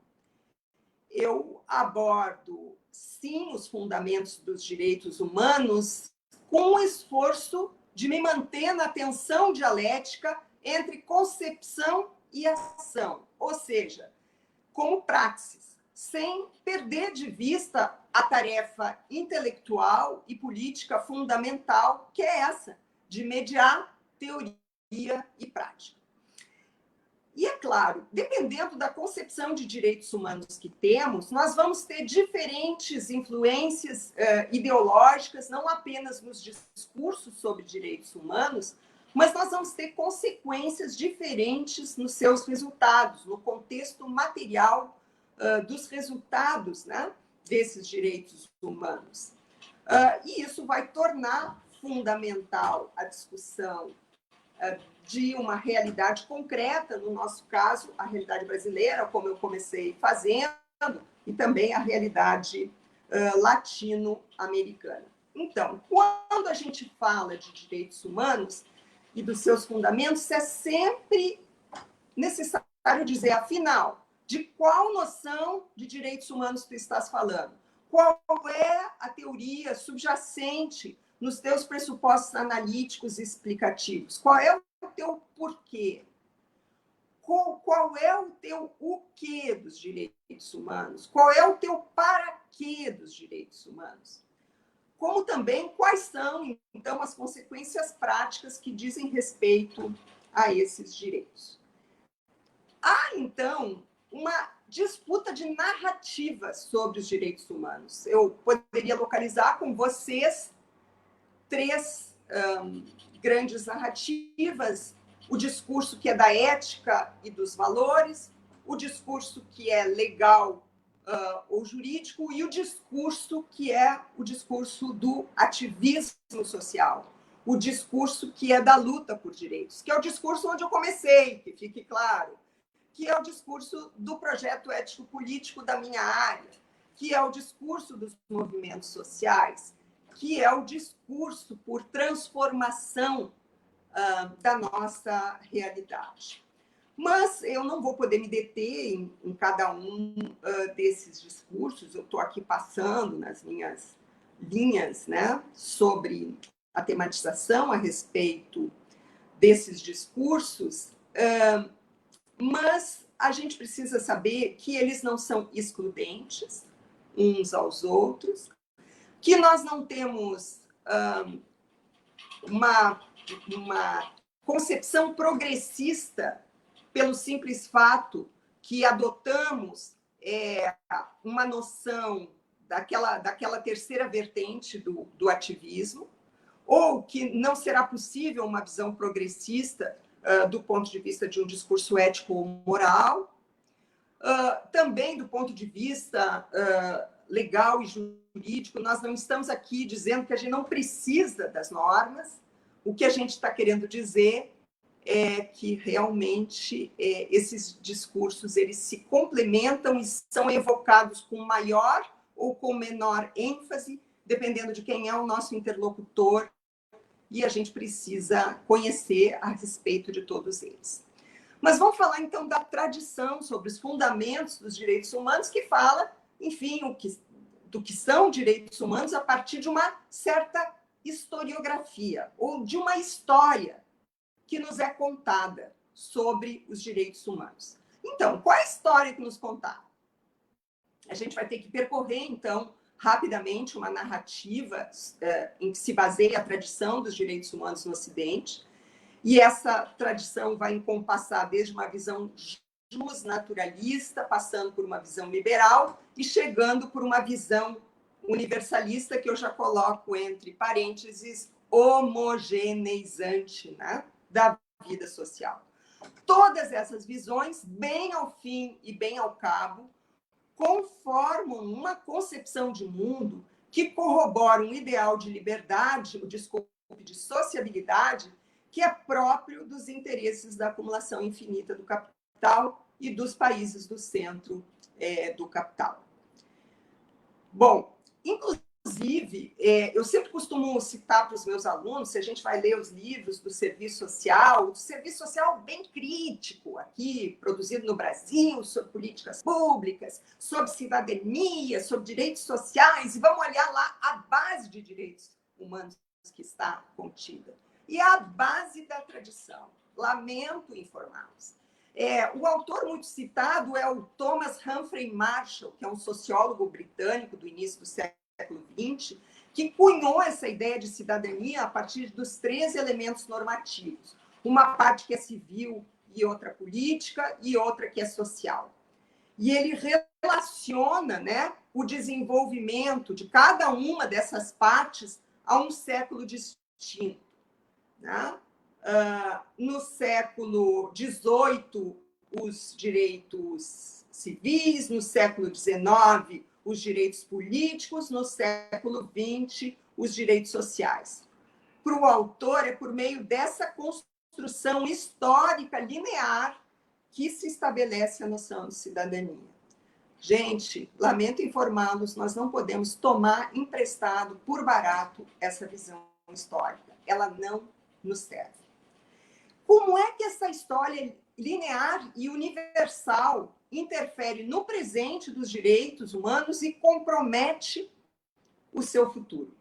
Eu abordo, sim, os fundamentos dos direitos humanos com o esforço de me manter na tensão dialética entre concepção e ação, ou seja, como praxis, sem perder de vista a tarefa intelectual e política fundamental, que é essa, de mediar teoria e prática. E, é claro, dependendo da concepção de direitos humanos que temos, nós vamos ter diferentes influências ideológicas, não apenas nos discursos sobre direitos humanos, mas nós vamos ter consequências diferentes nos seus resultados, no contexto material dos resultados, né, desses direitos humanos. E isso vai tornar fundamental a discussão de uma realidade concreta, no nosso caso, a realidade brasileira, como eu comecei fazendo, e também a realidade latino-americana. Então, quando a gente fala de direitos humanos e dos seus fundamentos, é sempre necessário dizer, afinal, de qual noção de direitos humanos tu estás falando? Qual é a teoria subjacente nos teus pressupostos analíticos e explicativos? Qual é o teu porquê? Qual é o teu o quê dos direitos humanos? Qual é o teu para quê dos direitos humanos? Como também quais são, então, as consequências práticas que dizem respeito a esses direitos. Há, então, uma disputa de narrativas sobre os direitos humanos. Eu poderia localizar com vocês três grandes narrativas: o discurso que é da ética e dos valores, o discurso que é legal ou jurídico, e o discurso que é o discurso do ativismo social, o discurso que é da luta por direitos, que é o discurso onde eu comecei, que fique claro, que é o discurso do projeto ético-político da minha área, que é o discurso dos movimentos sociais, que é o discurso por transformação da nossa realidade. Mas eu não vou poder me deter em cada um desses discursos, eu estou aqui passando nas minhas linhas, né, sobre a tematização a respeito desses discursos, mas a gente precisa saber que eles não são excludentes uns aos outros, que nós não temos uma concepção progressista pelo simples fato que adotamos uma noção daquela terceira vertente do ativismo, ou que não será possível uma visão progressista do ponto de vista de um discurso ético ou moral, também do ponto de vista legal e jurídico. Nós não estamos aqui dizendo que a gente não precisa das normas. O que a gente está querendo dizer é que realmente esses discursos eles se complementam e são evocados com maior ou com menor ênfase, dependendo de quem é o nosso interlocutor, e a gente precisa conhecer a respeito de todos eles. Mas vamos falar, então, da tradição sobre os fundamentos dos direitos humanos, que fala, enfim, do que são direitos humanos a partir de uma certa historiografia, ou de uma história que nos é contada sobre os direitos humanos. Então, qual é a história que nos contaram? A gente vai ter que percorrer, então, rapidamente uma narrativa em que se baseia a tradição dos direitos humanos no Ocidente, e essa tradição vai encompassar desde uma visão justnaturalista, passando por uma visão liberal e chegando por uma visão universalista, que eu já coloco entre parênteses, homogeneizante, né, da vida social. Todas essas visões, bem ao fim e bem ao cabo, conformam uma concepção de mundo que corrobora um ideal de liberdade, de sociabilidade, que é próprio dos interesses da acumulação infinita do capital e dos países do centro do capital. Bom, inclusive, eu sempre costumo citar para os meus alunos, se a gente vai ler os livros do serviço social bem crítico aqui, produzido no Brasil, sobre políticas públicas, sobre cidadania, sobre direitos sociais, e vamos olhar lá a base de direitos humanos que está contida. E a base da tradição. Lamento informá-los. O autor muito citado é o Thomas Humphrey Marshall, que é um sociólogo britânico do início do século XX, que cunhou essa ideia de cidadania a partir dos 3 elementos normativos. Uma parte que é civil e outra política, e outra que é social. E ele relaciona, né, o desenvolvimento de cada uma dessas partes a um século distinto. Né? No século XVIII, os direitos civis, no século XIX, os direitos políticos, no século XX, os direitos sociais. Para o autor, é por meio dessa construção histórica linear que se estabelece a noção de cidadania. Gente, lamento informá-los, nós não podemos tomar emprestado por barato essa visão histórica. Ela não nos serve. Como é que essa história linear e universal interfere no presente dos direitos humanos e compromete o seu futuro?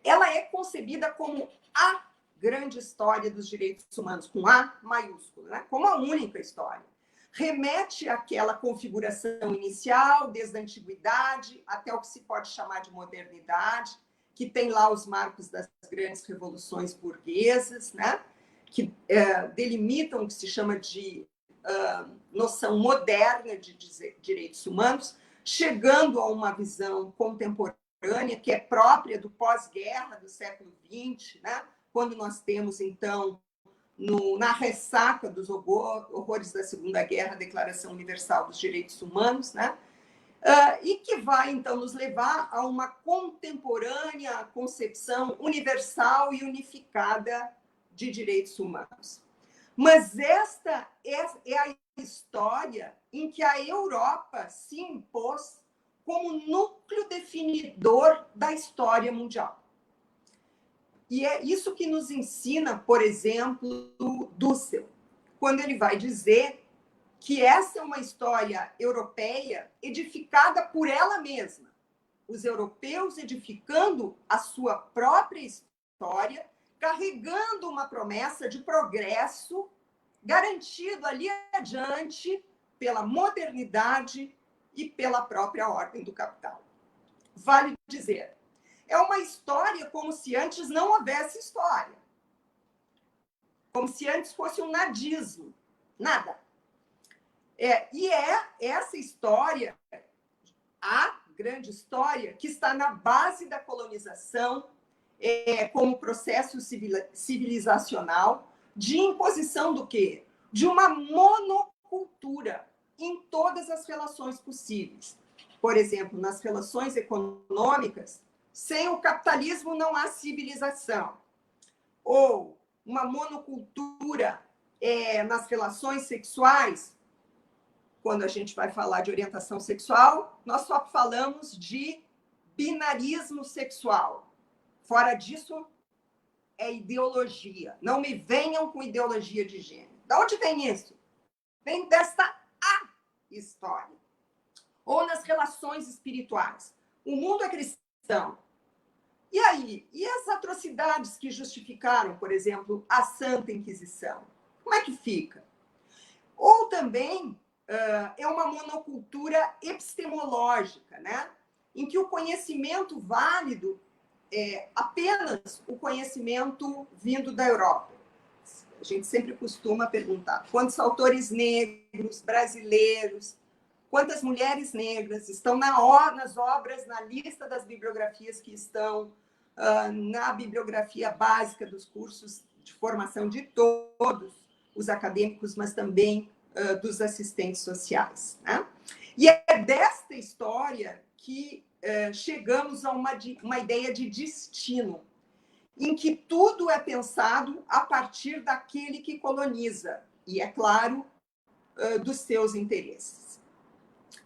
Ela é concebida como a grande história dos direitos humanos, com A maiúsculo, né? Como a única história. Remete àquela configuração inicial, desde a antiguidade até o que se pode chamar de modernidade, que tem lá os marcos das grandes revoluções burguesas, né? Que delimitam o que se chama de noção moderna de direitos humanos, chegando a uma visão contemporânea que é própria do pós-guerra do século XX, né? Quando nós temos, então, na ressaca dos horrores da Segunda Guerra, a Declaração Universal dos Direitos Humanos, né? E que vai, então, nos levar a uma contemporânea concepção universal e unificada de direitos humanos. Mas esta é a história em que a Europa se impôs como núcleo definidor da história mundial. E é isso que nos ensina, por exemplo, Dussel, quando ele vai dizer que essa é uma história europeia edificada por ela mesma. Os europeus edificando a sua própria história, carregando uma promessa de progresso garantido ali adiante pela modernidade e pela própria ordem do capital. Vale dizer, é uma história como se antes não houvesse história. Como se antes fosse um nadismo. Nada. E é essa história, a grande história, que está na base da colonização, como processo civilizacional de imposição do quê? De uma monocultura em todas as relações possíveis. Por exemplo, nas relações econômicas, sem o capitalismo não há civilização. Ou uma monocultura nas relações sexuais. Quando a gente vai falar de orientação sexual, nós só falamos de binarismo sexual. Fora disso, é ideologia. Não me venham com ideologia de gênero. Da onde vem isso? Vem desta história. Ou nas relações espirituais. O mundo é cristão. E aí? E as atrocidades que justificaram, por exemplo, a Santa Inquisição? Como é que fica? Ou também é uma monocultura epistemológica, né? Em que o conhecimento válido é apenas o conhecimento vindo da Europa. A gente sempre costuma perguntar quantos autores negros, brasileiros, quantas mulheres negras estão nas obras, na lista das bibliografias que estão na bibliografia básica dos cursos de formação de todos os acadêmicos, mas também dos assistentes sociais. Né? E é desta história que chegamos a uma ideia de destino, em que tudo é pensado a partir daquele que coloniza, e, é claro, dos seus interesses.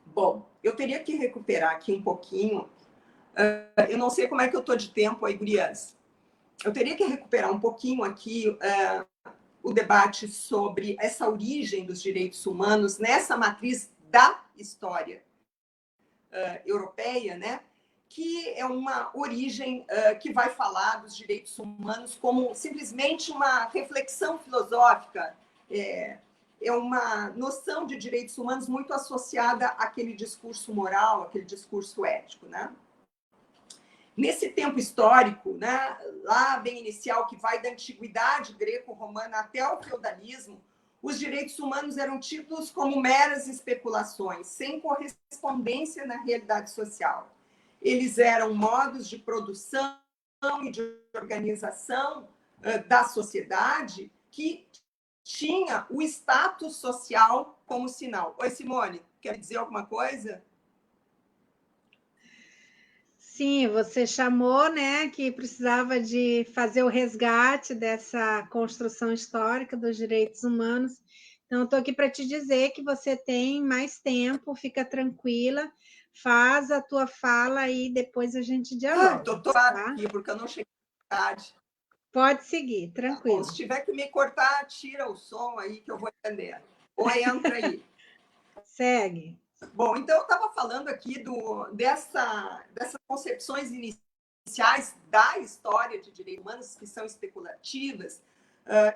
Bom, eu teria que recuperar aqui um pouquinho, eu não sei como é que eu estou de tempo aí, gurias. Eu teria que recuperar um pouquinho aqui o debate sobre essa origem dos direitos humanos nessa matriz da história europeia, né? Que é uma origem que vai falar dos direitos humanos como simplesmente uma reflexão filosófica, é uma noção de direitos humanos muito associada àquele discurso moral, àquele discurso ético, né? Nesse tempo histórico, né, lá bem inicial, que vai da antiguidade greco-romana até o feudalismo, os direitos humanos eram tidos como meras especulações, sem correspondência na realidade social. Eles eram modos de produção e de organização da sociedade que tinha o status social como sinal. Oi, Simone, quer dizer alguma coisa? Sim, você chamou, né, que precisava de fazer o resgate dessa construção histórica dos direitos humanos. Então, estou aqui para te dizer que você tem mais tempo, fica tranquila, faz a tua fala e depois a gente dialoga. Estou aqui, porque eu não cheguei à tarde. Pode seguir, tranquilo. Bom, se tiver que me cortar, tira o som aí que eu vou entender. Ou entra aí. Segue. Bom, então eu estava falando aqui dessas concepções iniciais da história de direitos humanos que são especulativas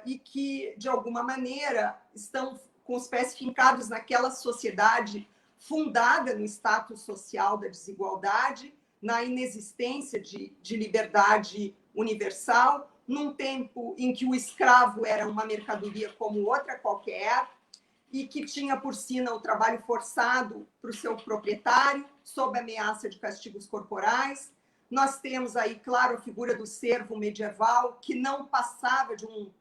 e que, de alguma maneira, estão com os pés fincados naquela sociedade fundada no status social da desigualdade, na inexistência de liberdade universal, num tempo em que o escravo era uma mercadoria como outra qualquer, e que tinha por sina o trabalho forçado para o seu proprietário, sob ameaça de castigos corporais. Nós temos aí, claro, a figura do servo medieval, que não passava de um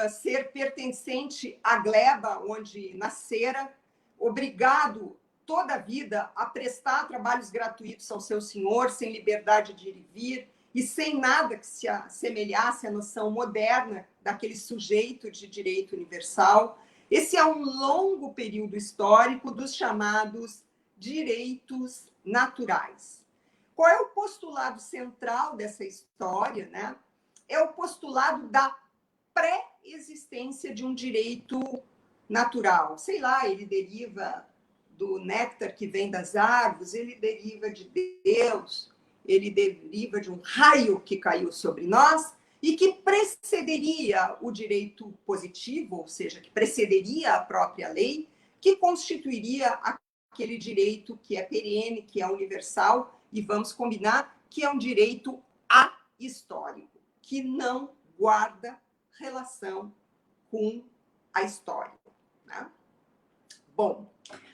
ser pertencente à gleba onde nascera, obrigado toda a vida a prestar trabalhos gratuitos ao seu senhor, sem liberdade de ir e vir, e sem nada que se assemelhasse à noção moderna daquele sujeito de direito universal. Esse é um longo período histórico dos chamados direitos naturais. Qual é o postulado central dessa história, né? É o postulado da pré-existência de um direito natural. Sei lá, ele deriva do néctar que vem das árvores, ele deriva de Deus, ele deriva de um raio que caiu sobre nós, e que precederia o direito positivo, ou seja, que precederia a própria lei, que constituiria aquele direito que é perene, que é universal, e vamos combinar que é um direito ahistórico, que não guarda relação com a história. Né? Bom,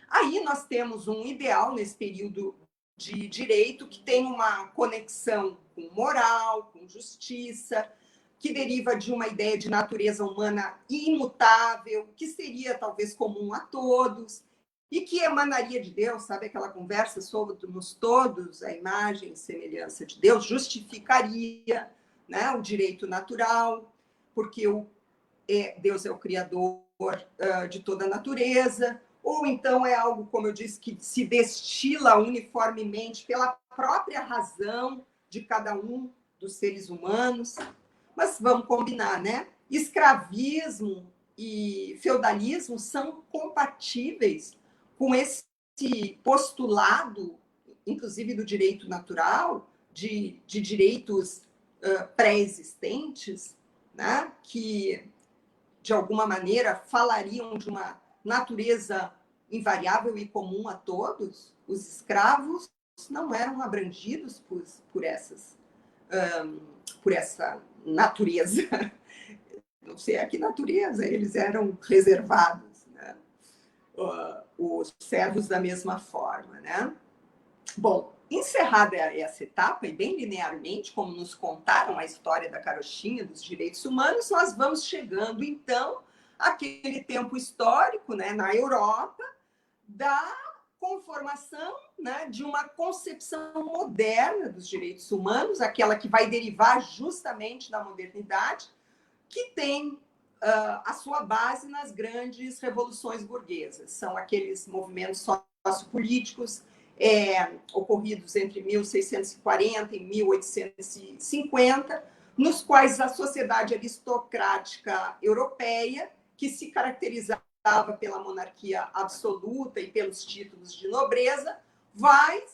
aí nós temos um ideal nesse período de direito que tem uma conexão com moral, com justiça, que deriva de uma ideia de natureza humana imutável, que seria talvez comum a todos, e que emanaria de Deus, sabe aquela conversa sobre somos todos a imagem e semelhança de Deus, justificaria, né, o direito natural, porque Deus é o criador de toda a natureza, ou então é algo, como eu disse, que se destila uniformemente pela própria razão de cada um dos seres humanos. Mas vamos combinar, né? Escravismo e feudalismo são compatíveis com esse postulado, inclusive do direito natural, de direitos pré-existentes, né, que, de alguma maneira, falariam de uma natureza invariável e comum a todos. Os escravos não eram abrangidos por essa natureza. Não sei a que natureza, eles eram reservados, né? Os servos da mesma forma, né? Bom, encerrada essa etapa, e bem linearmente, como nos contaram a história da carochinha dos direitos humanos, nós vamos chegando, então, àquele tempo histórico, né, na Europa, da conformação, né, de uma concepção moderna dos direitos humanos, aquela que vai derivar justamente da modernidade, que tem a sua base nas grandes revoluções burguesas. São aqueles movimentos sociopolíticos ocorridos entre 1640 e 1850, nos quais a sociedade aristocrática europeia, que se caracterizava pela monarquia absoluta e pelos títulos de nobreza, vai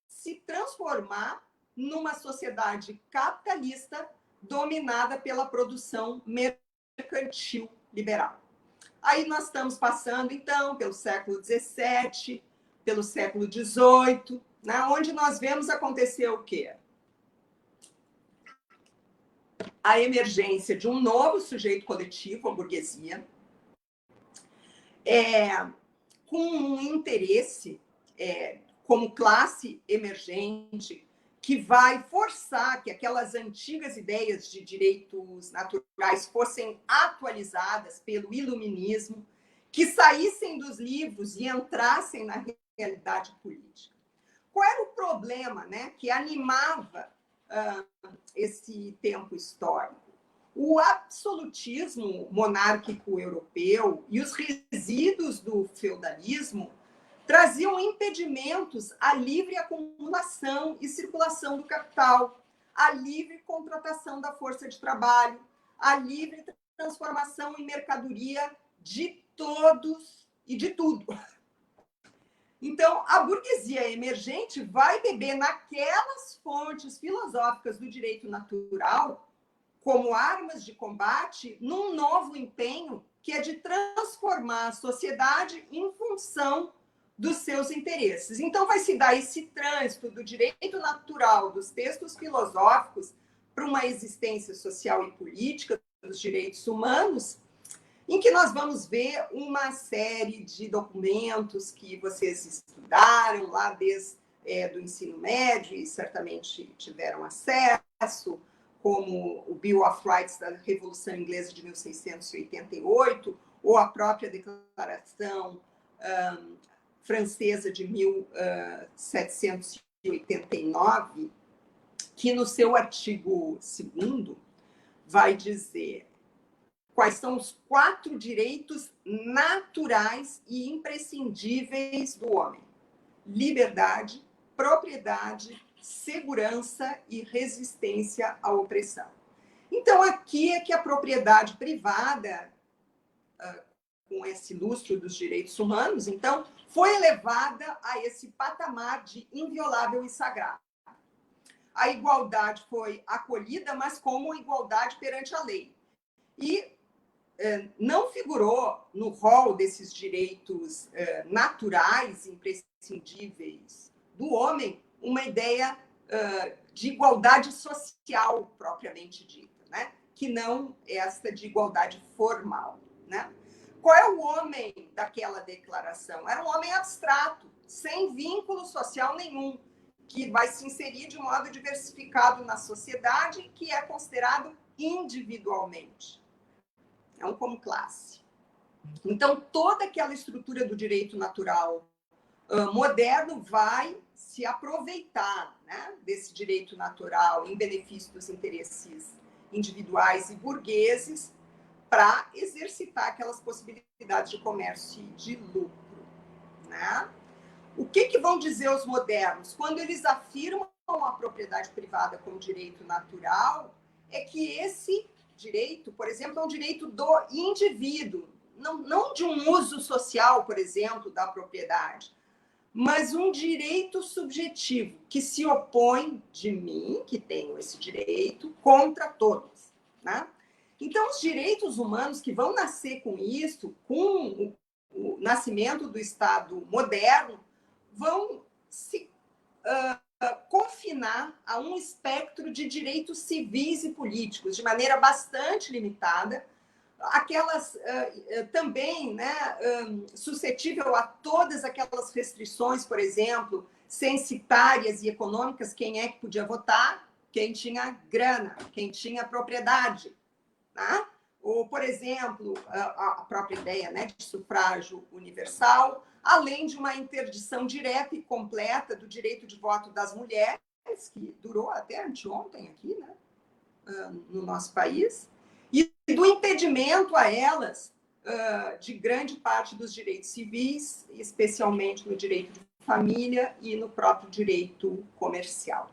se transformar numa sociedade capitalista dominada pela produção mercantil liberal. Aí nós estamos passando, então, pelo século XVII, pelo século XVIII, né, onde nós vemos acontecer o quê? A emergência de um novo sujeito coletivo, a burguesia, com um interesse como classe emergente, que vai forçar que aquelas antigas ideias de direitos naturais fossem atualizadas pelo iluminismo, que saíssem dos livros e entrassem na realidade política. Qual era o problema, né, que animava esse tempo histórico? O absolutismo monárquico europeu e os resíduos do feudalismo traziam impedimentos à livre acumulação e circulação do capital, à livre contratação da força de trabalho, à livre transformação em mercadoria de todos e de tudo. Então, a burguesia emergente vai beber naquelas fontes filosóficas do direito natural como armas de combate num novo empenho que é de transformar a sociedade em função dos seus interesses. Então, vai se dar esse trânsito do direito natural, dos textos filosóficos, para uma existência social e política dos direitos humanos, em que nós vamos ver uma série de documentos que vocês estudaram lá desde do ensino médio e certamente tiveram acesso, como o Bill of Rights da Revolução Inglesa de 1688, ou a própria Declaração Francesa de 1789, que no seu artigo 2º vai dizer quais são os 4 direitos naturais e imprescindíveis do homem: liberdade, propriedade, segurança e resistência à opressão. Então, aqui é que a propriedade privada, com esse lustro dos direitos humanos, então, foi elevada a esse patamar de inviolável e sagrado. A igualdade foi acolhida, mas como igualdade perante a lei. E não figurou no rol desses direitos naturais, imprescindíveis do homem, uma ideia de igualdade social propriamente dita, né? Que não esta de igualdade formal, né? Qual é o homem daquela declaração? Era um homem abstrato, sem vínculo social nenhum, que vai se inserir de modo diversificado na sociedade, que é considerado individualmente, não como classe. Então, toda aquela estrutura do direito natural moderno vai se aproveitar, né, desse direito natural em benefício dos interesses individuais e burgueses para exercitar aquelas possibilidades de comércio e de lucro, né? O que vão dizer os modernos? Quando eles afirmam a propriedade privada como direito natural, é que esse direito, por exemplo, é um direito do indivíduo, não de um uso social, por exemplo, da propriedade, mas um direito subjetivo que se opõe de mim, que tenho esse direito, contra todos, né? Então, os direitos humanos que vão nascer com isso, com o nascimento do Estado moderno, vão se confinar a um espectro de direitos civis e políticos, de maneira bastante limitada, aquelas também, né, suscetível a todas aquelas restrições, por exemplo, censitárias e econômicas, quem é que podia votar? Quem tinha grana, quem tinha propriedade, tá? Ou, por exemplo, a própria ideia, né, de sufrágio universal, além de uma interdição direta e completa do direito de voto das mulheres, que durou até anteontem aqui, né, no nosso país, e do impedimento a elas de grande parte dos direitos civis, especialmente no direito de família e no próprio direito comercial.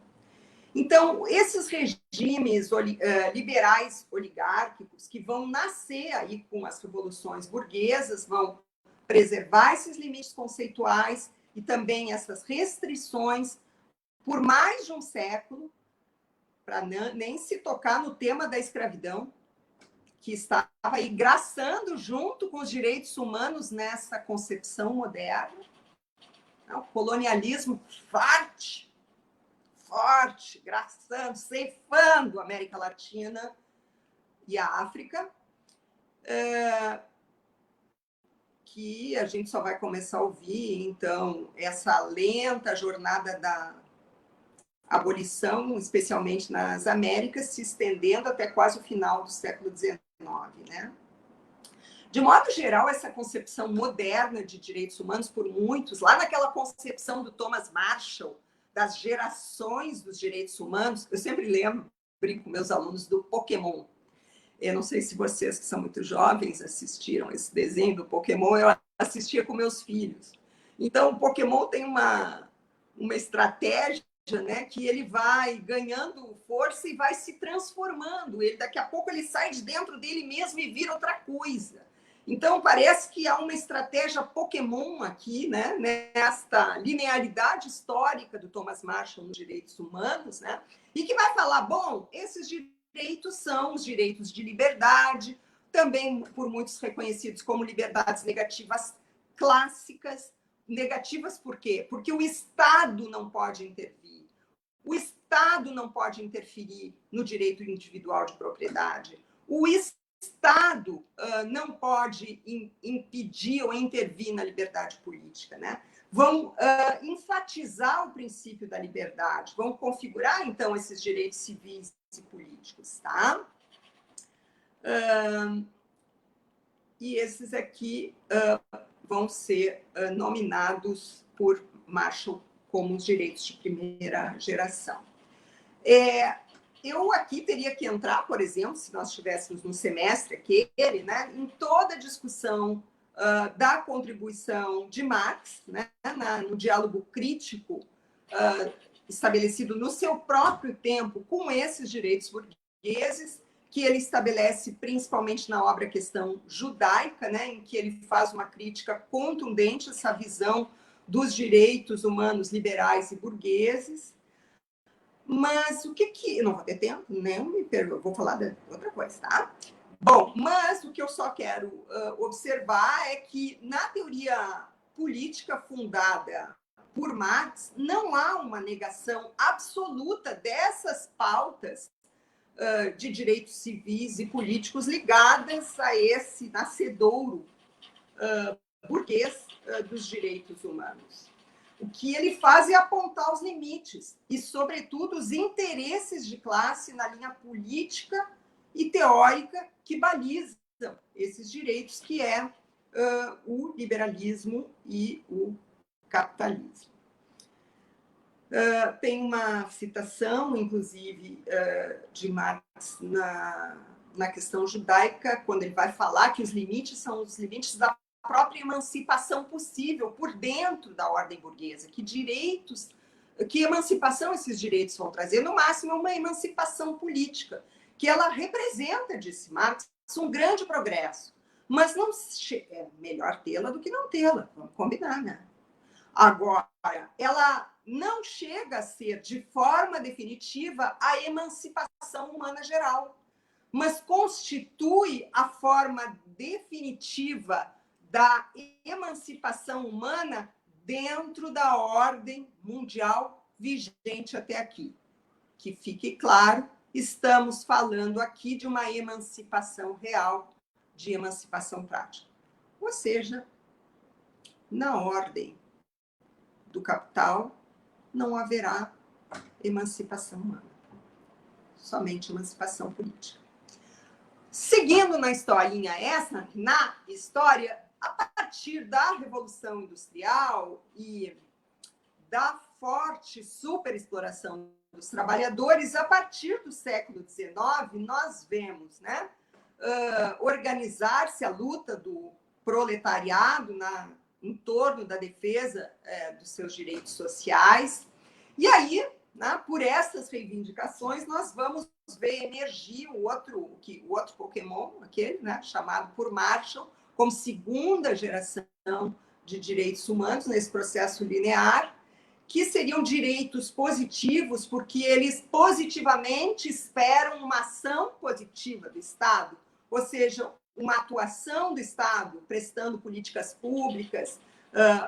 Então, esses regimes liberais oligárquicos que vão nascer aí com as revoluções burguesas, vão preservar esses limites conceituais e também essas restrições por mais de um século, para nem se tocar no tema da escravidão, que estava aí graçando junto com os direitos humanos nessa concepção moderna. O colonialismo forte, graçando, ceifando a América Latina e a África, que a gente só vai começar a ouvir, então, essa lenta jornada da abolição, especialmente nas Américas, se estendendo até quase o final do século XIX, né? De modo geral, essa concepção moderna de direitos humanos, por muitos, lá naquela concepção do Thomas Marshall, das gerações dos direitos humanos, eu sempre brinco com meus alunos do Pokémon. Eu não sei se vocês, que são muito jovens, assistiram esse desenho do Pokémon, eu assistia com meus filhos. Então, o Pokémon tem uma estratégia, né, que ele vai ganhando força e vai se transformando. Daqui a pouco ele sai de dentro dele mesmo e vira outra coisa. Então, parece que há uma estratégia Pokémon aqui, né, nesta linearidade histórica do Thomas Marshall nos direitos humanos, né, e que vai falar, bom, esses direitos são os direitos de liberdade, também por muitos reconhecidos como liberdades negativas clássicas. Negativas por quê? Porque o Estado não pode intervir. O Estado não pode interferir no direito individual de propriedade. O Estado não pode impedir ou intervir na liberdade política, né? Vão enfatizar o princípio da liberdade, vão configurar, então, esses direitos civis e políticos, tá? E esses aqui vão ser nominados por Marshall como os direitos de primeira geração. Eu aqui teria que entrar, por exemplo, se nós estivéssemos no semestre aquele, né, em toda a discussão da contribuição de Marx, né, no diálogo crítico estabelecido no seu próprio tempo com esses direitos burgueses, que ele estabelece principalmente na obra Questão Judaica, né, em que ele faz uma crítica contundente a essa visão dos direitos humanos liberais e burgueses. Mas o que não vou ter tempo, né? Eu vou falar de outra coisa, tá? Bom, mas o que eu só quero observar é que na teoria política fundada por Marx não há uma negação absoluta dessas pautas de direitos civis e políticos ligadas a esse nascedouro burguês dos direitos humanos. O que ele faz é apontar os limites e, sobretudo, os interesses de classe na linha política e teórica que balizam esses direitos, que é o liberalismo e o capitalismo. Tem uma citação, inclusive, de Marx na questão judaica, quando ele vai falar que os limites são os limites da própria emancipação possível por dentro da ordem burguesa. Que emancipação esses direitos vão trazer? No máximo, uma emancipação política, que ela representa, disse Marx, um grande progresso. Mas não é melhor tê-la do que não tê-la, vamos combinar, né? Agora, ela não chega a ser, de forma definitiva, a emancipação humana geral, mas constitui a forma definitiva da emancipação humana dentro da ordem mundial vigente até aqui. Que fique claro, estamos falando aqui de uma emancipação real, de emancipação prática. Ou seja, na ordem do capital, não haverá emancipação humana, somente emancipação política. Seguindo na historinha essa, na história, a partir da Revolução Industrial e da forte superexploração dos trabalhadores, a partir do século XIX, nós vemos, né, organizar-se a luta do proletariado em torno da defesa dos seus direitos sociais. E aí, né, por essas reivindicações, nós vamos ver emergir o outro Pokémon, aquele, né, chamado por Marshall, como segunda geração de direitos humanos nesse processo linear, que seriam direitos positivos, porque eles positivamente esperam uma ação positiva do Estado, ou seja, uma atuação do Estado, prestando políticas públicas,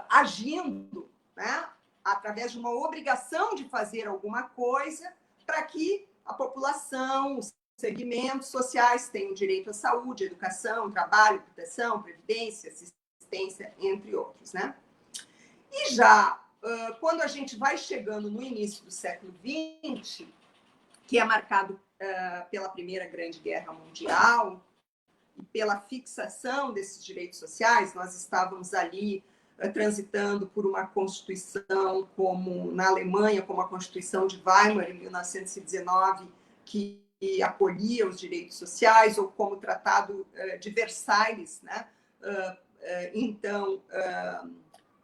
agindo, né, através de uma obrigação de fazer alguma coisa para que a população, os segmentos sociais tenham direito à saúde, educação, trabalho, proteção, previdência, assistência, entre outros, né? E já quando a gente vai chegando no início do século XX, que é marcado pela Primeira Grande Guerra Mundial e pela fixação desses direitos sociais, nós estávamos ali transitando por uma Constituição como na Alemanha, como a Constituição de Weimar, em 1919, que acolhia os direitos sociais, ou como o Tratado de Versalhes, né? Então,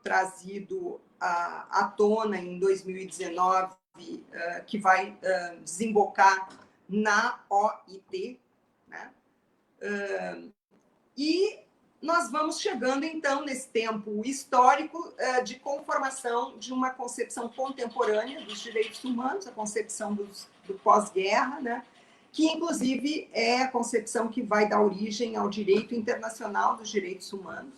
trazido à tona em 2019, que vai desembocar na OIT, né? E nós vamos chegando, então, nesse tempo histórico de conformação de uma concepção contemporânea dos direitos humanos, a concepção do pós-guerra, né? Que, inclusive, é a concepção que vai dar origem ao direito internacional dos direitos humanos,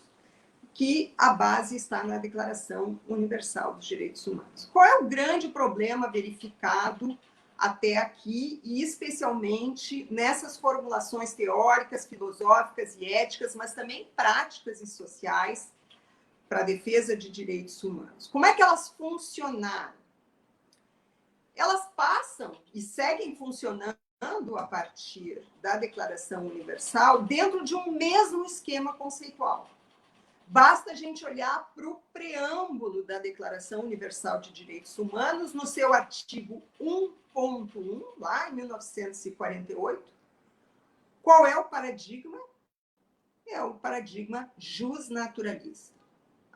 que a base está na Declaração Universal dos Direitos Humanos. Qual é o grande problema verificado até aqui, e especialmente nessas formulações teóricas, filosóficas e éticas, mas também práticas e sociais para a defesa de direitos humanos? Como é que elas funcionaram? Elas passam e seguem funcionando a partir da Declaração Universal dentro de um mesmo esquema conceitual. Basta a gente olhar para o preâmbulo da Declaração Universal de Direitos Humanos, no seu artigo 1.1, lá em 1948. Qual é o paradigma? É o paradigma justnaturalista,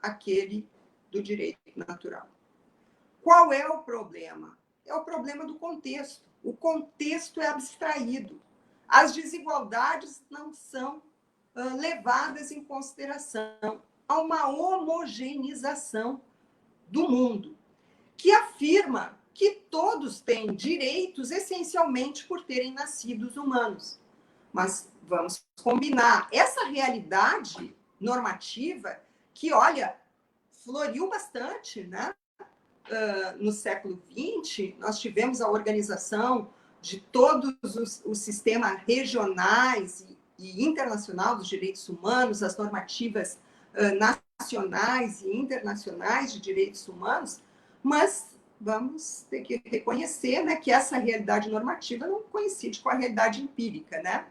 aquele do direito natural. Qual é o problema? É o problema do contexto. O contexto é abstraído. As desigualdades não são levadas em consideração. Há uma homogeneização do mundo, que afirma que todos têm direitos essencialmente por terem nascidos humanos. Mas vamos combinar, essa realidade normativa que, olha, floriu bastante, né? No século XX, nós tivemos a organização de todos os sistemas regionais e internacional dos direitos humanos, as normativas nacionais e internacionais de direitos humanos, mas vamos ter que reconhecer, né, que essa realidade normativa não coincide com a realidade empírica, né?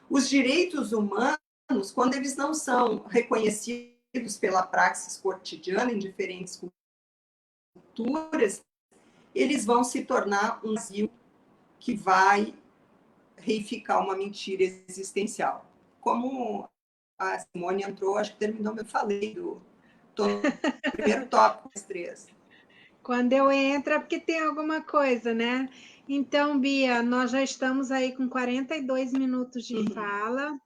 Os direitos humanos, quando eles não são reconhecidos pela praxis cotidiana em diferentes culturas, eles vão se tornar um vazio que vai reificar uma mentira existencial. Como a Simone entrou, acho que terminou, eu falei do primeiro tópico, os três. Quando eu entro é porque tem alguma coisa, né? Então, Bia, nós já estamos aí com 42 minutos de fala.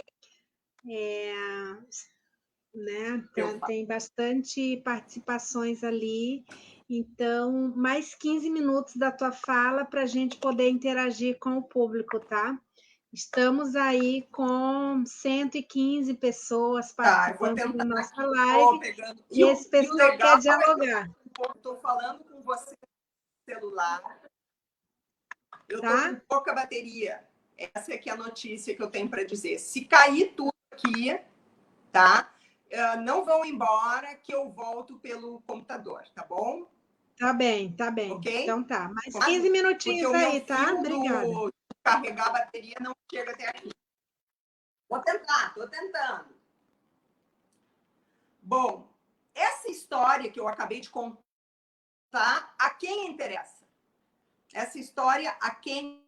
Né? Tem bastante participações ali. Então, mais 15 minutos da tua fala para a gente poder interagir com o público, tá? Estamos aí com 115 pessoas participando da nossa live. E esse pessoal quer dialogar. Estou falando com você no celular. Eu estou com pouca bateria. Essa é a notícia que eu tenho para dizer. Se cair tudo aqui, tá? Não vão embora, que eu volto pelo computador, tá bom? Tá bem, tá bem. Okay? Então tá. Mais 15 minutinhos aí, tá? Obrigada. Carregar a bateria não chega até aqui. Vou tentar, estou tentando. Bom, essa história que eu acabei de contar, a quem interessa? Essa história, a quem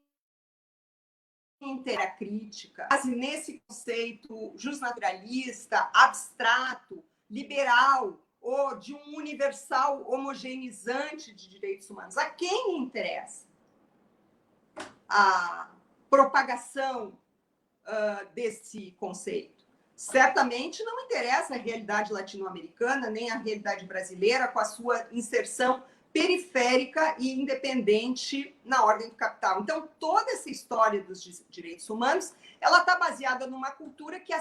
interessa? Crítica, base nesse conceito justnaturalista, abstrato, liberal, ou de um universal homogeneizante de direitos humanos. A quem interessa a propagação desse conceito? Certamente não interessa a realidade latino-americana, nem a realidade brasileira, com a sua inserção periférica e independente na ordem do capital. Então, toda essa história dos direitos humanos, ela está baseada numa cultura que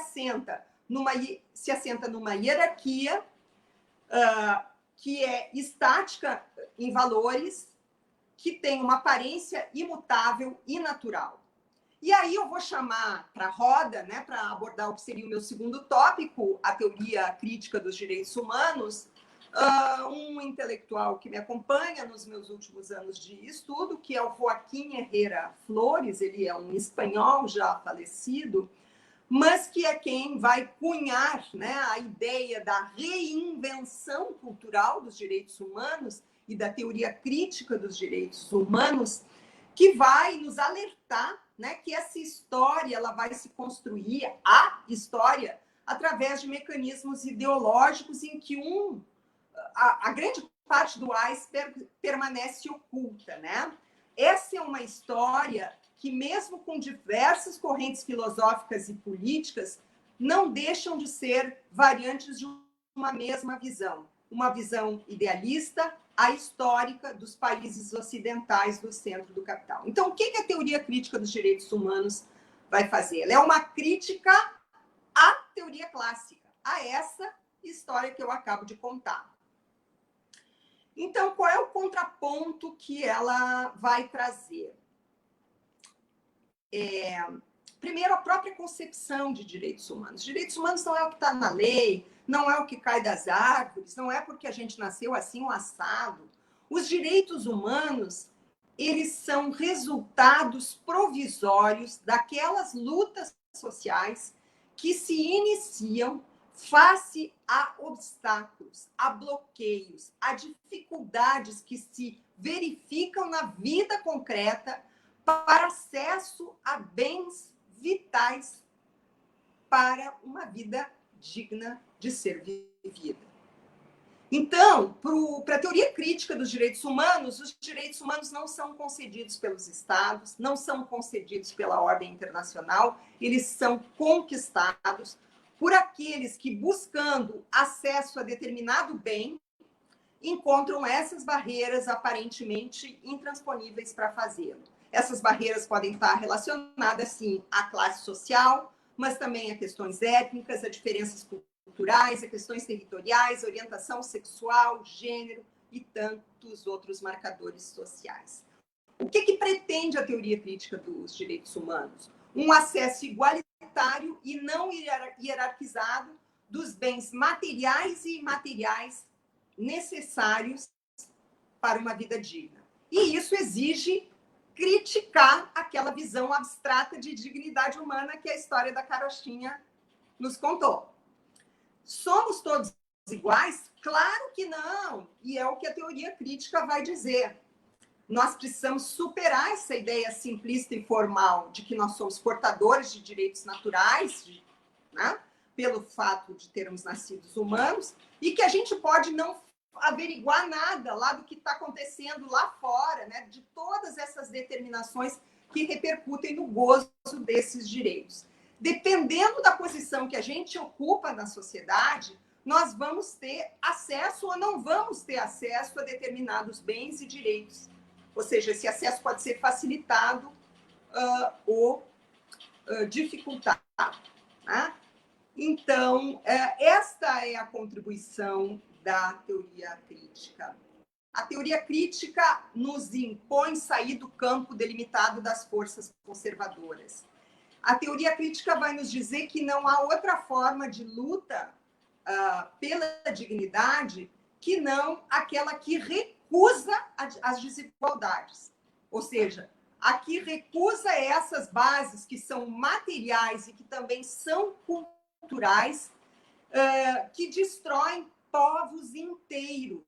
se assenta numa hierarquia que é estática em valores, que tem uma aparência imutável e natural. E aí eu vou chamar para a roda, né, para abordar o que seria o meu segundo tópico, a teoria crítica dos direitos humanos, um intelectual que me acompanha nos meus últimos anos de estudo, que é o Joaquim Herrera Flores. Ele é um espanhol já falecido, mas que é quem vai cunhar, né, a ideia da reinvenção cultural dos direitos humanos e da teoria crítica dos direitos humanos, que vai nos alertar, né, que essa história ela vai se construir, a história, através de mecanismos ideológicos em que a grande parte do iceberg permanece oculta, né? Essa é uma história que, mesmo com diversas correntes filosóficas e políticas, não deixam de ser variantes de uma mesma visão. Uma visão idealista, a histórica dos países ocidentais do centro do capital. Então, o que a teoria crítica dos direitos humanos vai fazer? Ela é uma crítica à teoria clássica, a essa história que eu acabo de contar. Então, qual é o contraponto que ela vai trazer? Primeiro, a própria concepção de direitos humanos. Direitos humanos não é o que está na lei, não é o que cai das árvores, não é porque a gente nasceu assim ou assado. Os direitos humanos, eles são resultados provisórios daquelas lutas sociais que se iniciam face a obstáculos, a bloqueios, a dificuldades que se verificam na vida concreta para acesso a bens vitais para uma vida digna de ser vivida. Então, para a teoria crítica dos direitos humanos, os direitos humanos não são concedidos pelos estados, não são concedidos pela ordem internacional, eles são conquistados por aqueles que, buscando acesso a determinado bem, encontram essas barreiras aparentemente intransponíveis para fazê-lo. Essas barreiras podem estar relacionadas, sim, à classe social, mas também a questões étnicas, a diferenças culturais, a questões territoriais, orientação sexual, gênero e tantos outros marcadores sociais. O que pretende a teoria crítica dos direitos humanos? Um acesso igualitário e não hierarquizado dos bens materiais e imateriais necessários para uma vida digna. E isso exige criticar aquela visão abstrata de dignidade humana que a história da carochinha nos contou. Somos todos iguais? Claro que não! E é o que a teoria crítica vai dizer. Nós precisamos superar essa ideia simplista e formal de que nós somos portadores de direitos naturais, né, pelo fato de termos nascido humanos, e que a gente pode não averiguar nada lá do que está acontecendo lá fora, né, de todas essas determinações que repercutem no gozo desses direitos. dependendo da posição que a gente ocupa na sociedade, nós vamos ter acesso ou não vamos ter acesso a determinados bens e direitos. Ou seja, esse acesso pode ser facilitado ou dificultado. Né? Então, esta é a contribuição da teoria crítica. A teoria crítica nos impõe sair do campo delimitado das forças conservadoras. A teoria crítica vai nos dizer que não há outra forma de luta pela dignidade que não aquela que recusa as desigualdades. Ou seja, a que recusa essas bases que são materiais e que também são culturais, que destroem povos inteiros,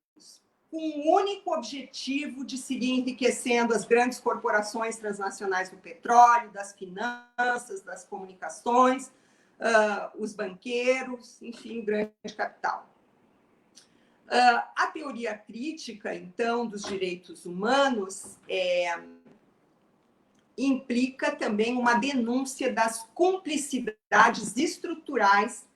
com o único objetivo de seguir enriquecendo as grandes corporações transnacionais do petróleo, das finanças, das comunicações, os banqueiros, enfim, o grande capital. A teoria crítica, então, dos direitos humanos implica também uma denúncia das cumplicidades estruturais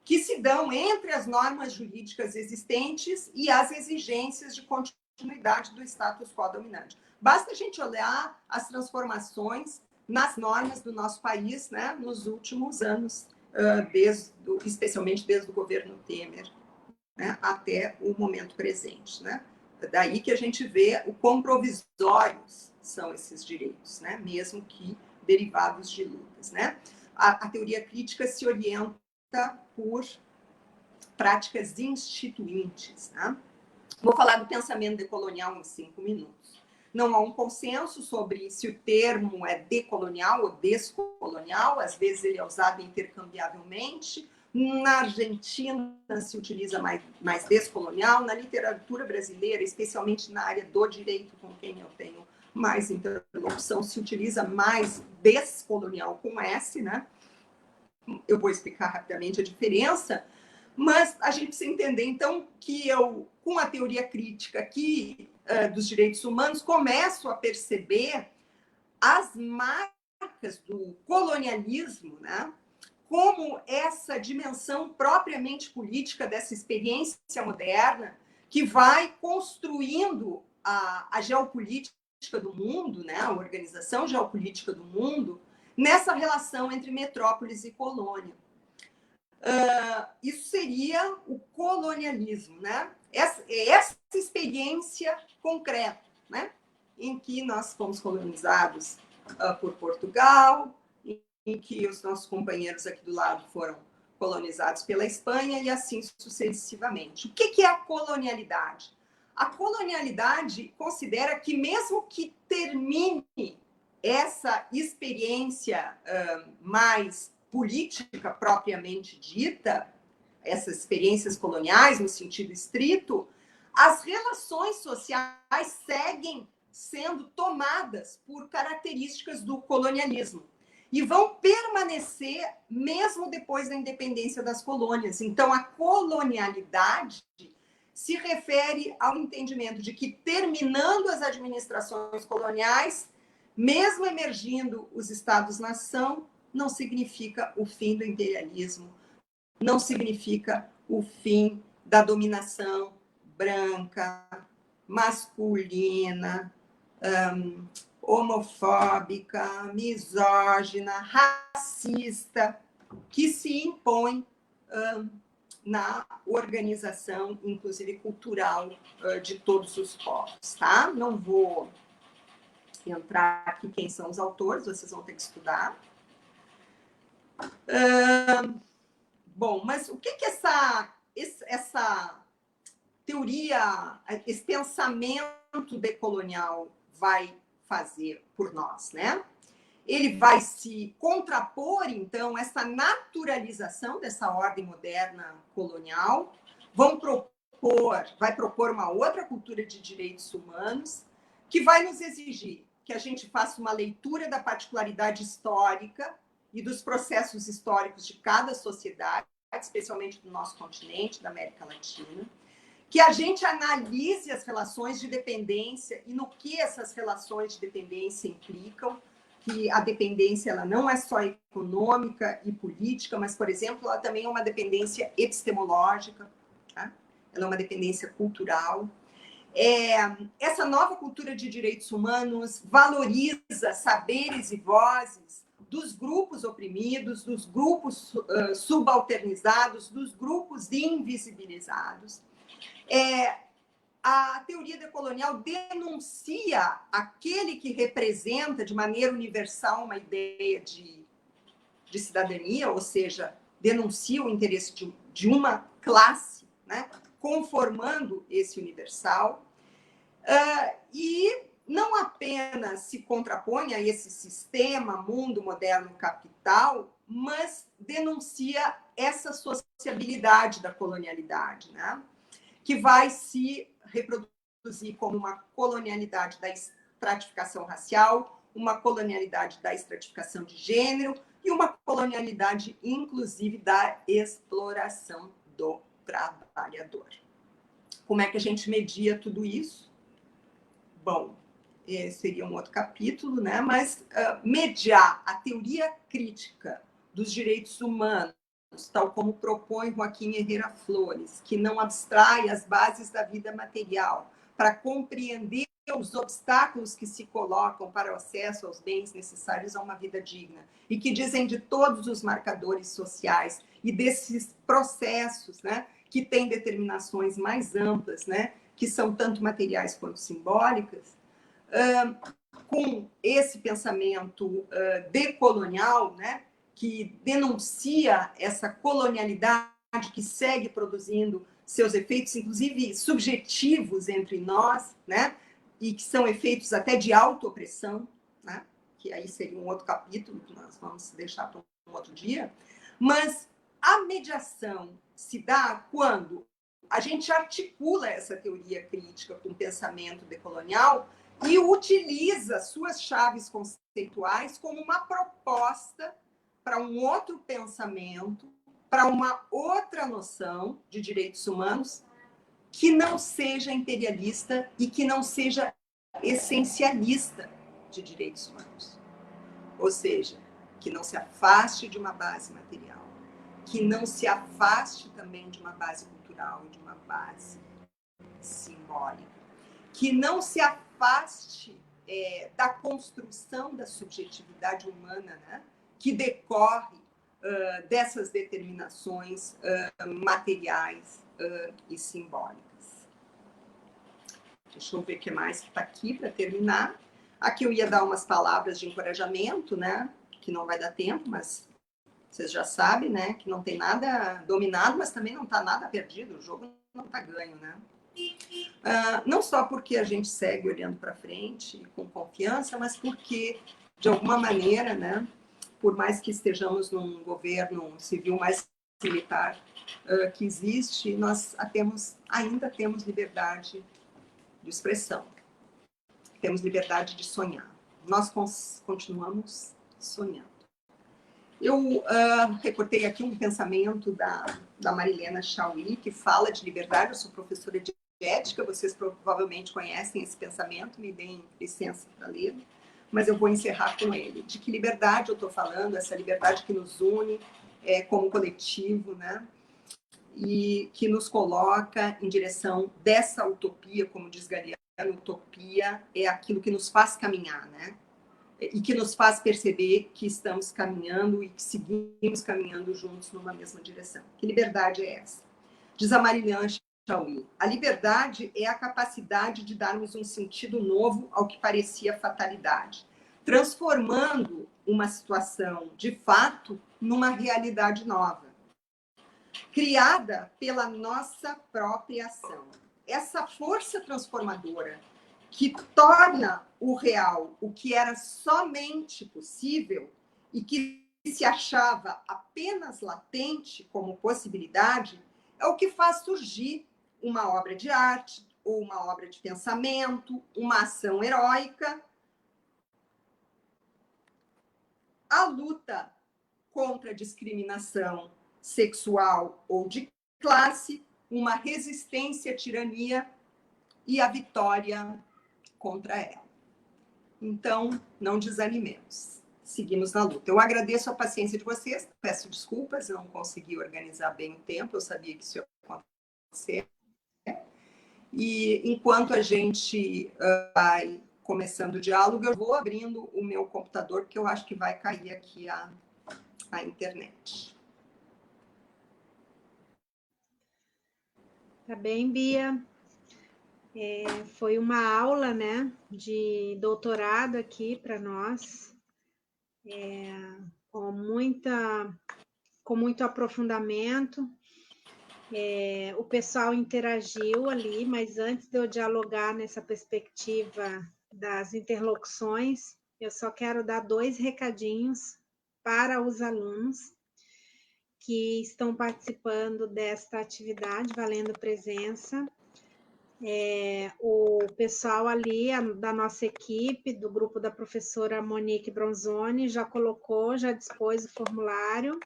que se dão entre as normas jurídicas existentes e as exigências de continuidade do status quo dominante. Basta a gente olhar as transformações nas normas do nosso país, né, nos últimos anos, especialmente desde o governo Temer, né, até o momento presente. Né? Daí que a gente vê o quão provisórios são esses direitos, né, mesmo que derivados de lutas. Né? A teoria crítica se orienta por práticas instituintes. Né? Vou falar do pensamento decolonial em 5 minutos. Não há um consenso sobre se o termo é decolonial ou descolonial, às vezes ele é usado intercambiavelmente. Na Argentina se utiliza mais descolonial, na literatura brasileira, especialmente na área do direito, com quem eu tenho mais interlocução, se utiliza mais descolonial com S, né? Eu vou explicar rapidamente a diferença, mas a gente precisa entender, então, que eu, com a teoria crítica aqui dos direitos humanos, começo a perceber as marcas do colonialismo, né? Como essa dimensão propriamente política dessa experiência moderna que vai construindo a geopolítica do mundo, né? A organização geopolítica do mundo, nessa relação entre metrópoles e colônia. Isso seria o colonialismo, né? Essa experiência concreta, né? Em que nós fomos colonizados por Portugal, em que os nossos companheiros aqui do lado foram colonizados pela Espanha e assim sucessivamente. O que é a colonialidade? A colonialidade considera que mesmo que termine essa experiência mais política propriamente dita, essas experiências coloniais no sentido estrito, as relações sociais seguem sendo tomadas por características do colonialismo e vão permanecer mesmo depois da independência das colônias. Então, a colonialidade se refere ao entendimento de que, terminando as administrações coloniais, mesmo emergindo os Estados-nação, não significa o fim do imperialismo, não significa o fim da dominação branca, masculina, homofóbica, misógina, racista, que se impõe na organização, inclusive cultural, de todos os povos. Tá? Não vou entrar aqui quem são os autores, vocês vão ter que estudar. Bom, mas o que essa teoria, esse pensamento decolonial vai fazer por nós, né? Ele vai se contrapor, então, essa naturalização dessa ordem moderna colonial, vai propor uma outra cultura de direitos humanos, que vai nos exigir que a gente faça uma leitura da particularidade histórica e dos processos históricos de cada sociedade, especialmente do nosso continente, da América Latina, que a gente analise as relações de dependência e no que essas relações de dependência implicam, que a dependência ela não é só econômica e política, mas, por exemplo, ela também é uma dependência epistemológica, tá? Ela é uma dependência cultural. Essa nova cultura de direitos humanos valoriza saberes e vozes dos grupos oprimidos, dos grupos subalternizados, dos grupos invisibilizados. A teoria decolonial denuncia aquele que representa de maneira universal uma ideia de cidadania, ou seja, denuncia o interesse de uma classe, né, conformando esse universal, e não apenas se contrapõe a esse sistema mundo moderno capital, mas denuncia essa sociabilidade da colonialidade, né, que vai se reproduzir como uma colonialidade da estratificação racial, uma colonialidade da estratificação de gênero e uma colonialidade, inclusive, da exploração do trabalhador. Como é que a gente media tudo isso? Bom, seria um outro capítulo, né? Mas mediar a teoria crítica dos direitos humanos, tal como propõe Joaquim Herrera Flores, que não abstrai as bases da vida material para compreender os obstáculos que se colocam para o acesso aos bens necessários a uma vida digna, e que dizem de todos os marcadores sociais e desses processos, né, que têm determinações mais amplas, né, que são tanto materiais quanto simbólicas, com esse pensamento decolonial, né, que denuncia essa colonialidade que segue produzindo seus efeitos, inclusive subjetivos entre nós, né, e que são efeitos até de autoopressão, né, que aí seria um outro capítulo que nós vamos deixar para um outro dia. Mas a mediação se dá quando a gente articula essa teoria crítica com o pensamento decolonial e utiliza suas chaves conceituais como uma proposta para um outro pensamento, para uma outra noção de direitos humanos que não seja imperialista e que não seja essencialista de direitos humanos. Ou seja, que não se afaste de uma base material, que não se afaste também de uma base cultural e de uma base simbólica, que não se afaste da construção da subjetividade humana, né, que decorre dessas determinações materiais e simbólicas. Deixa eu ver o que mais está aqui para terminar. Aqui eu ia dar umas palavras de encorajamento, né, que não vai dar tempo, mas vocês já sabem, né, que não tem nada dominado, mas também não está nada perdido, o jogo não está ganho, né? Não só porque a gente segue olhando para frente com confiança, mas porque, de alguma maneira, né, por mais que estejamos num governo civil mais militar que existe, nós ainda temos liberdade de expressão, temos liberdade de sonhar. Nós continuamos sonhando. Eu recortei aqui um pensamento da Marilena Chauí, que fala de liberdade. Eu sou professora de ética, vocês provavelmente conhecem esse pensamento, me deem licença para ler, mas eu vou encerrar com ele. De que liberdade eu estou falando? Essa liberdade que nos une como coletivo, né? E que nos coloca em direção dessa utopia, como diz Galeano, utopia é aquilo que nos faz caminhar, né? E que nos faz perceber que estamos caminhando e que seguimos caminhando juntos numa mesma direção. Que liberdade é essa? Diz a Marilena Chauí, a liberdade é a capacidade de darmos um sentido novo ao que parecia fatalidade, transformando uma situação de fato numa realidade nova, criada pela nossa própria ação. Essa força transformadora que torna o real o que era somente possível e que se achava apenas latente como possibilidade, é o que faz surgir uma obra de arte, ou uma obra de pensamento, uma ação heróica. A luta contra a discriminação sexual ou de classe, uma resistência à tirania e a vitória contra ela. Então, não desanimemos. Seguimos na luta. Eu agradeço a paciência de vocês, peço desculpas, eu não consegui organizar bem o tempo, eu sabia que isso ia acontecer. E enquanto a gente vai começando o diálogo, eu vou abrindo o meu computador, porque eu acho que vai cair aqui a internet. Tá bem, Bia. Foi uma aula, né, de doutorado aqui para nós, com muito aprofundamento. O pessoal interagiu ali, mas antes de eu dialogar nessa perspectiva das interlocuções, eu só quero dar 2 recadinhos para os alunos que estão participando desta atividade, valendo presença. O pessoal ali da nossa equipe, do grupo da professora Monique Bronzoni, já dispôs o formulário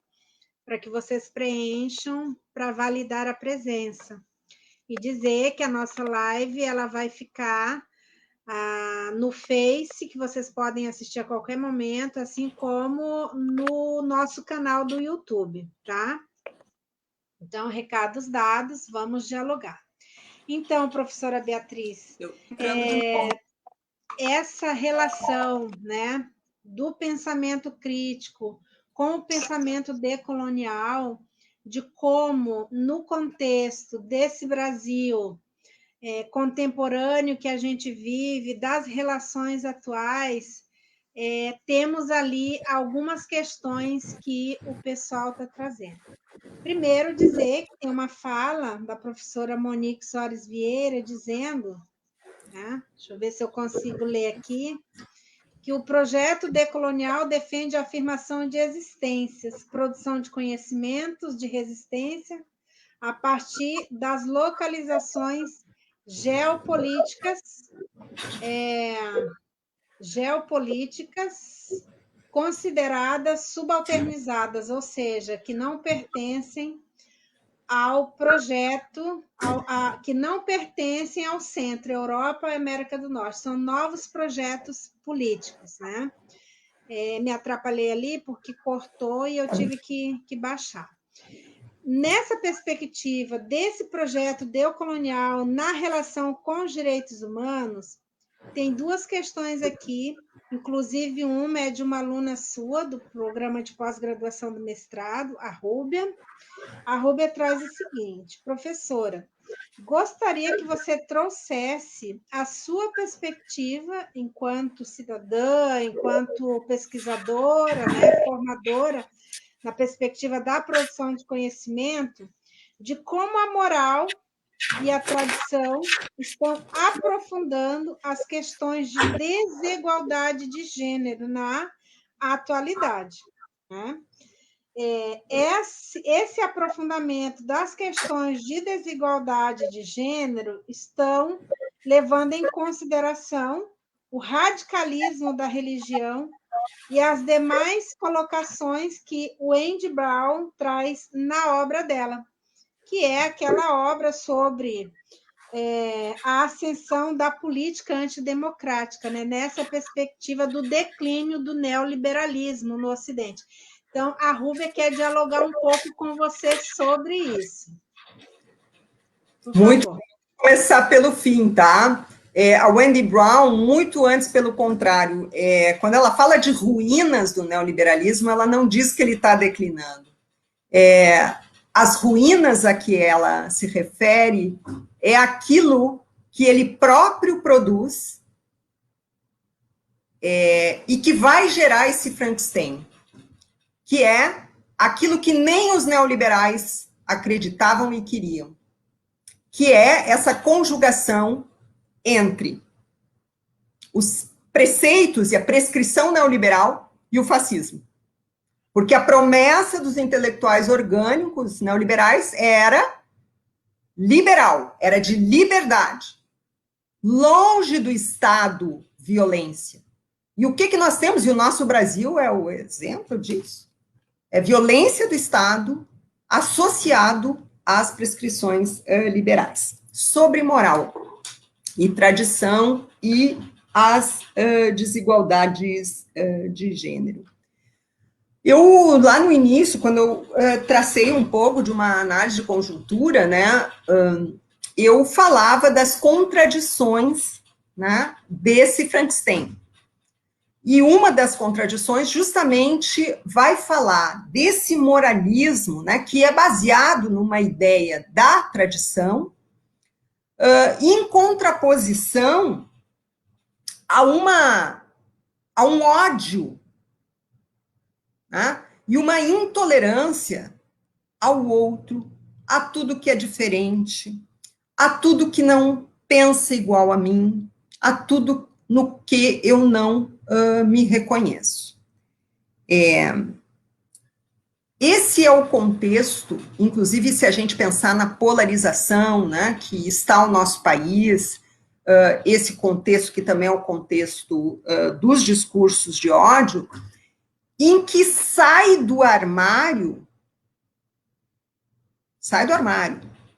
para que vocês preencham para validar a presença. E dizer que a nossa live ela vai ficar no Face, que vocês podem assistir a qualquer momento, assim como no nosso canal do YouTube, tá? Então, recados dados, vamos dialogar. Então, professora Beatriz, essa relação, né, do pensamento crítico com o pensamento decolonial, de como, no contexto desse Brasil contemporâneo que a gente vive, das relações atuais, temos ali algumas questões que o pessoal está trazendo. Primeiro, dizer que tem uma fala da professora Monique Soares Vieira dizendo, né, deixa eu ver se eu consigo ler aqui, que o projeto decolonial defende a afirmação de existências, produção de conhecimentos de resistência a partir das localizações geopolíticas consideradas subalternizadas, ou seja, que não pertencem ao projeto, que não pertencem ao centro, Europa e América do Norte. São novos projetos políticos, né? Me atrapalhei ali porque cortou e eu tive que baixar. Nessa perspectiva desse projeto decolonial na relação com os direitos humanos, tem 2 questões aqui, inclusive uma é de uma aluna sua, do programa de pós-graduação do mestrado, a Rúbia. A Rúbia traz o seguinte: professora, gostaria que você trouxesse a sua perspectiva enquanto cidadã, enquanto pesquisadora, né, formadora, na perspectiva da produção de conhecimento, de como a moral e a tradição estão aprofundando as questões de desigualdade de gênero na atualidade, né? Esse aprofundamento das questões de desigualdade de gênero estão levando em consideração o radicalismo da religião e as demais colocações que o Andy Brown traz na obra dela, que é aquela obra sobre a ascensão da política antidemocrática, né? Nessa perspectiva do declínio do neoliberalismo no Ocidente. Então, a Rúbia quer dialogar um pouco com você sobre isso. Muito bom. Começar pelo fim, tá? A Wendy Brown, muito antes, pelo contrário, quando ela fala de ruínas do neoliberalismo, ela não diz que ele está declinando. As ruínas a que ela se refere é aquilo que ele próprio produz e que vai gerar esse Frankenstein, que é aquilo que nem os neoliberais acreditavam e queriam, que é essa conjugação entre os preceitos e a prescrição neoliberal e o fascismo. Porque a promessa dos intelectuais orgânicos neoliberais era liberal, era de liberdade, longe do Estado, violência. E o que nós temos? E o nosso Brasil é o exemplo disso. É violência do Estado associado às prescrições liberais. Sobre moral e tradição e as desigualdades de gênero. Eu, lá no início, quando eu tracei um pouco de uma análise de conjuntura, né, eu falava das contradições, né, desse Frankenstein. E uma das contradições justamente vai falar desse moralismo, né, que é baseado numa ideia da tradição, em contraposição a um ódio, né, e uma intolerância ao outro, a tudo que é diferente, a tudo que não pensa igual a mim, a tudo no que eu não me reconheço. Esse é o contexto, inclusive se a gente pensar na polarização, né, que está o nosso país, esse contexto que também é o contexto dos discursos de ódio, em que sai do armário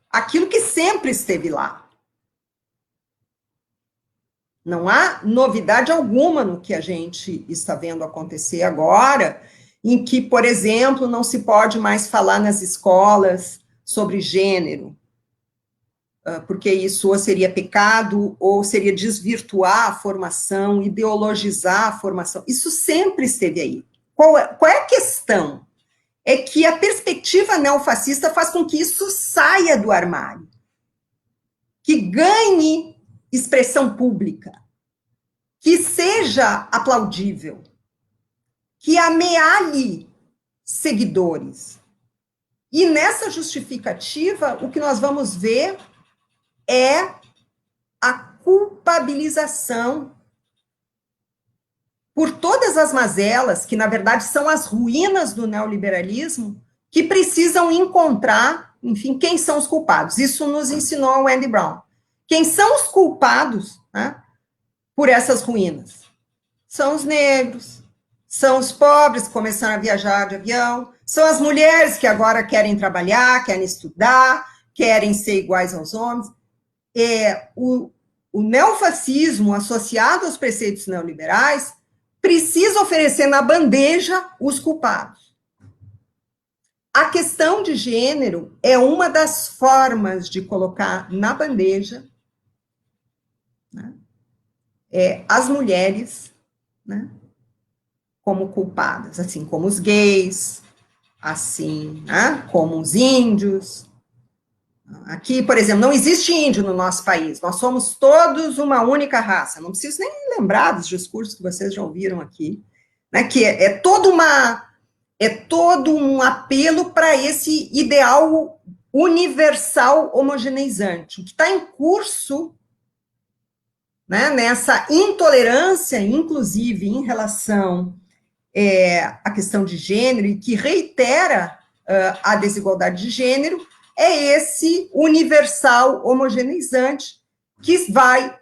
aquilo que sempre esteve lá. Não há novidade alguma no que a gente está vendo acontecer agora, em que, por exemplo, não se pode mais falar nas escolas sobre gênero, porque isso ou seria pecado, ou seria desvirtuar a formação, ideologizar a formação. Isso sempre esteve aí. Qual é a questão? É que a perspectiva neofascista faz com que isso saia do armário, que ganhe expressão pública, que seja aplaudível, que amealhe seguidores. E nessa justificativa, o que nós vamos ver é a culpabilização por todas as mazelas, que na verdade são as ruínas do neoliberalismo, que precisam encontrar, enfim, quem são os culpados. Isso nos ensinou o Andy Brown. Quem são os culpados, né, por essas ruínas? São os negros, são os pobres que começaram a viajar de avião, são as mulheres que agora querem trabalhar, querem estudar, querem ser iguais aos homens. O neofascismo, associado aos preceitos neoliberais, precisa oferecer na bandeja os culpados. A questão de gênero é uma das formas de colocar na bandeja, né, as mulheres, né, como culpadas, assim como os gays, assim, né, como os índios. Aqui, por exemplo, não existe índio no nosso país, nós somos todos uma única raça. Não preciso nem lembrar dos discursos que vocês já ouviram aqui, né, que é todo um apelo para esse ideal universal homogeneizante. O que está em curso, né, nessa intolerância, inclusive em relação à questão de gênero, e que reitera a desigualdade de gênero, é esse universal homogeneizante que vai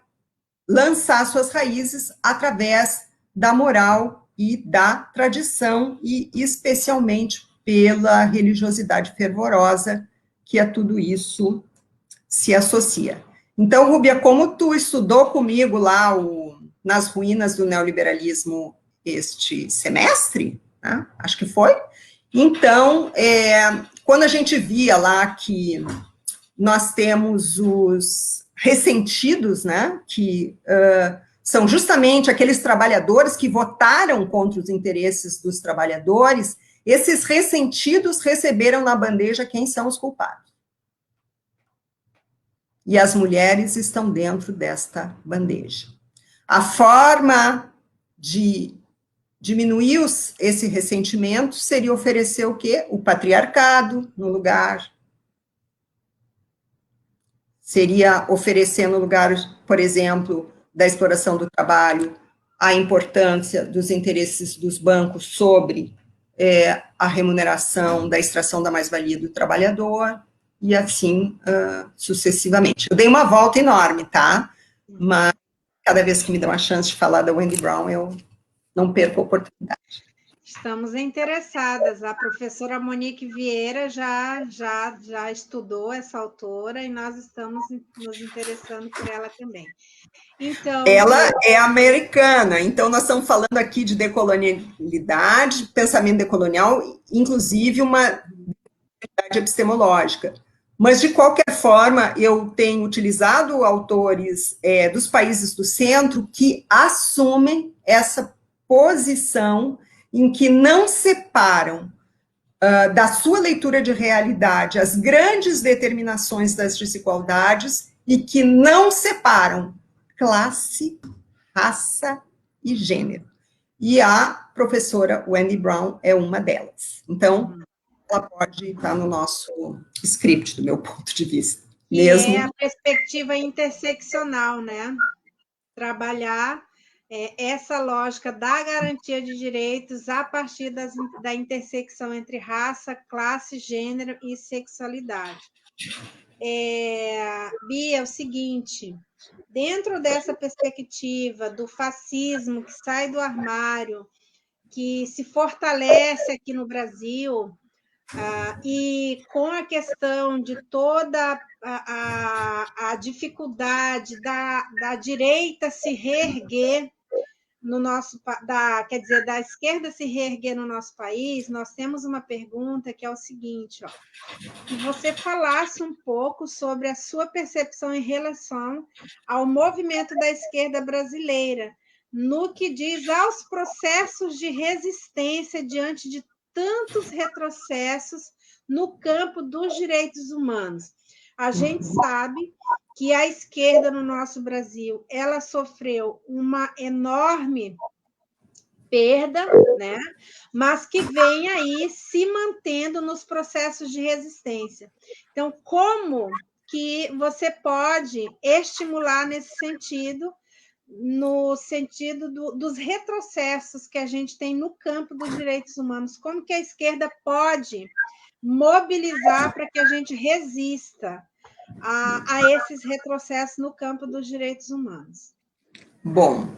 lançar suas raízes através da moral e da tradição, e especialmente pela religiosidade fervorosa que a tudo isso se associa. Então, Rúbia, como tu estudou comigo lá nas ruínas do neoliberalismo este semestre, né, acho que foi, então, quando a gente via lá que nós temos os ressentidos, né, que são justamente aqueles trabalhadores que votaram contra os interesses dos trabalhadores, esses ressentidos receberam na bandeja quem são os culpados. E as mulheres estão dentro desta bandeja. A forma de diminuir esse ressentimento seria oferecer o quê? O patriarcado no lugar. Seria oferecer no lugar, por exemplo, da exploração do trabalho, a importância dos interesses dos bancos sobre a remuneração da extração da mais-valia do trabalhador, e assim sucessivamente. Eu dei uma volta enorme, tá? Mas cada vez que me dão a chance de falar da Wendy Brown, eu não perco a oportunidade. Estamos interessadas. A professora Monique Vieira já estudou essa autora e nós estamos nos interessando por ela também. Então, ela é americana, então nós estamos falando aqui de decolonialidade, pensamento decolonial, inclusive uma verdade epistemológica. Mas, de qualquer forma, eu tenho utilizado autores dos países do centro que assumem essa posição em que não separam da sua leitura de realidade as grandes determinações das desigualdades e que não separam classe, raça e gênero. E a professora Wendy Brown é uma delas. Então, ela pode estar no nosso script, do meu ponto de vista. Mesmo. É a perspectiva interseccional, né? Trabalhar essa lógica da garantia de direitos a partir da intersecção entre raça, classe, gênero e sexualidade. Bia, é o seguinte, dentro dessa perspectiva do fascismo que sai do armário, que se fortalece aqui no Brasil, e com a questão de toda a dificuldade da direita se reerguer no nosso, quer dizer, da esquerda se reerguer no nosso país, nós temos uma pergunta que é o seguinte, que você falasse um pouco sobre a sua percepção em relação ao movimento da esquerda brasileira, no que diz aos processos de resistência diante de tantos retrocessos no campo dos direitos humanos. A gente sabe que a esquerda no nosso Brasil, ela sofreu uma enorme perda, né? Mas que vem aí se mantendo nos processos de resistência. Então, como que você pode estimular nesse sentido, no sentido dos retrocessos que a gente tem no campo dos direitos humanos? Como que a esquerda pode mobilizar para que a gente resista a esses retrocessos no campo dos direitos humanos? Bom,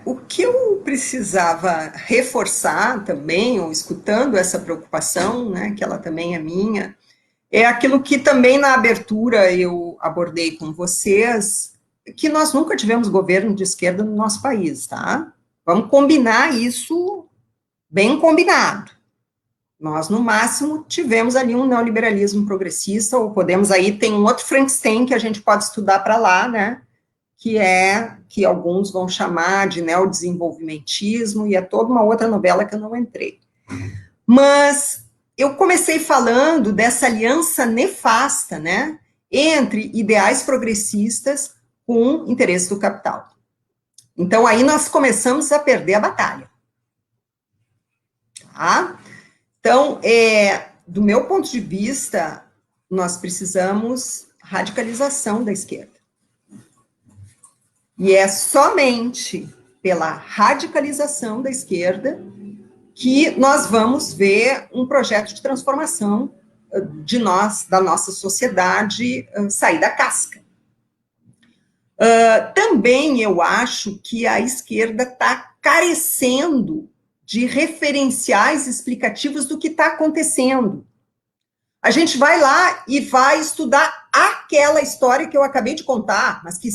o que eu precisava reforçar também, ou escutando essa preocupação, né, que ela também é minha, é aquilo que também na abertura eu abordei com vocês, que nós nunca tivemos governo de esquerda no nosso país, tá? Vamos combinar isso bem combinado. Nós, no máximo, tivemos ali um neoliberalismo progressista, ou podemos aí, tem um outro Frankenstein que a gente pode estudar para lá, né, que alguns vão chamar de neodesenvolvimentismo, e é toda uma outra novela que eu não entrei. Mas eu comecei falando dessa aliança nefasta, né, entre ideais progressistas com interesse do capital. Então, aí nós começamos a perder a batalha. Tá? Então, do meu ponto de vista, nós precisamos radicalização da esquerda. E é somente pela radicalização da esquerda que nós vamos ver um projeto de transformação da nossa sociedade, sair da casca. Também eu acho que a esquerda está carecendo de referenciais explicativos do que está acontecendo. A gente vai lá e vai estudar aquela história que eu acabei de contar, mas que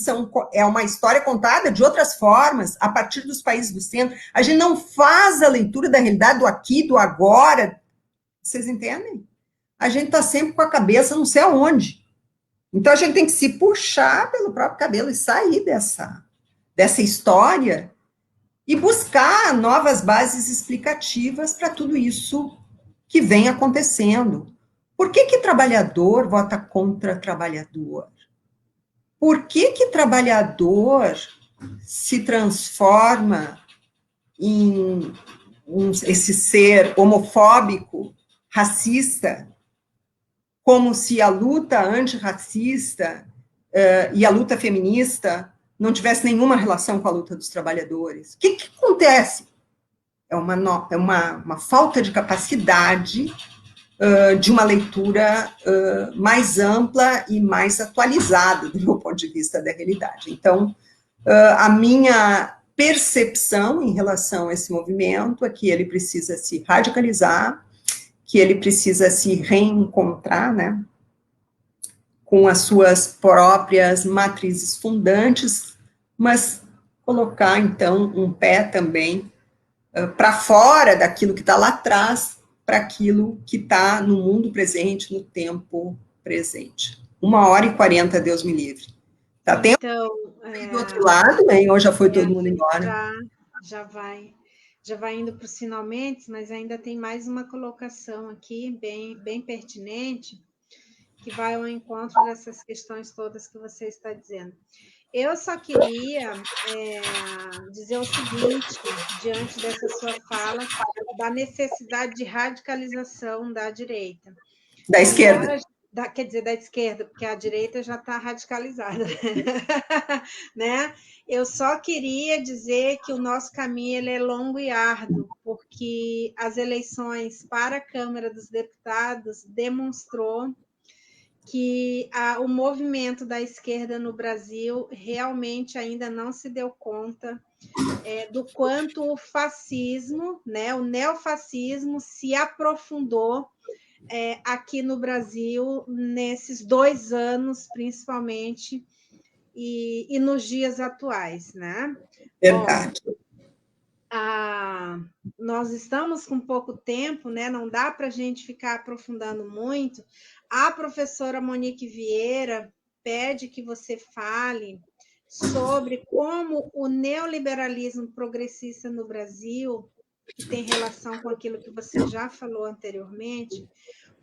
é uma história contada de outras formas, a partir dos países do centro. A gente não faz a leitura da realidade do aqui, do agora. Vocês entendem? A gente está sempre com a cabeça não sei aonde. Então, a gente tem que se puxar pelo próprio cabelo e sair dessa história e buscar novas bases explicativas para tudo isso que vem acontecendo. Por que trabalhador vota contra trabalhador? Por que trabalhador se transforma em esse ser homofóbico, racista, como se a luta antirracista e a luta feminista não tivesse nenhuma relação com a luta dos trabalhadores? O que acontece? É uma falta de capacidade de uma leitura mais ampla e mais atualizada, do meu ponto de vista da realidade. Então, a minha percepção em relação a esse movimento é que ele precisa se radicalizar, que ele precisa se reencontrar, né, com as suas próprias matrizes fundantes, mas colocar, então, um pé também para fora daquilo que está lá atrás, para aquilo que está no mundo presente, no tempo presente. 1h40, Deus me livre. Tá tempo? Então, do outro lado, hein? Ou já foi todo mundo embora? Já vai indo para os finalmente, mas ainda tem mais uma colocação aqui, bem pertinente, que vai ao encontro dessas questões todas que você está dizendo. Eu só queria dizer o seguinte, diante dessa sua fala, da necessidade de radicalização da direita. Da esquerda. Quer dizer, da esquerda, porque a direita já está radicalizada, né? Eu só queria dizer que o nosso caminho ele é longo e árduo, porque as eleições para a Câmara dos Deputados demonstrou que o movimento da esquerda no Brasil realmente ainda não se deu conta do quanto o fascismo, né, o neofascismo, se aprofundou aqui no Brasil nesses 2 anos, principalmente, e nos dias atuais, né? Verdade. Bom, nós estamos com pouco tempo, né? Não dá para a gente ficar aprofundando muito. A professora Monique Vieira pede que você fale sobre como o neoliberalismo progressista no Brasil, que tem relação com aquilo que você já falou anteriormente,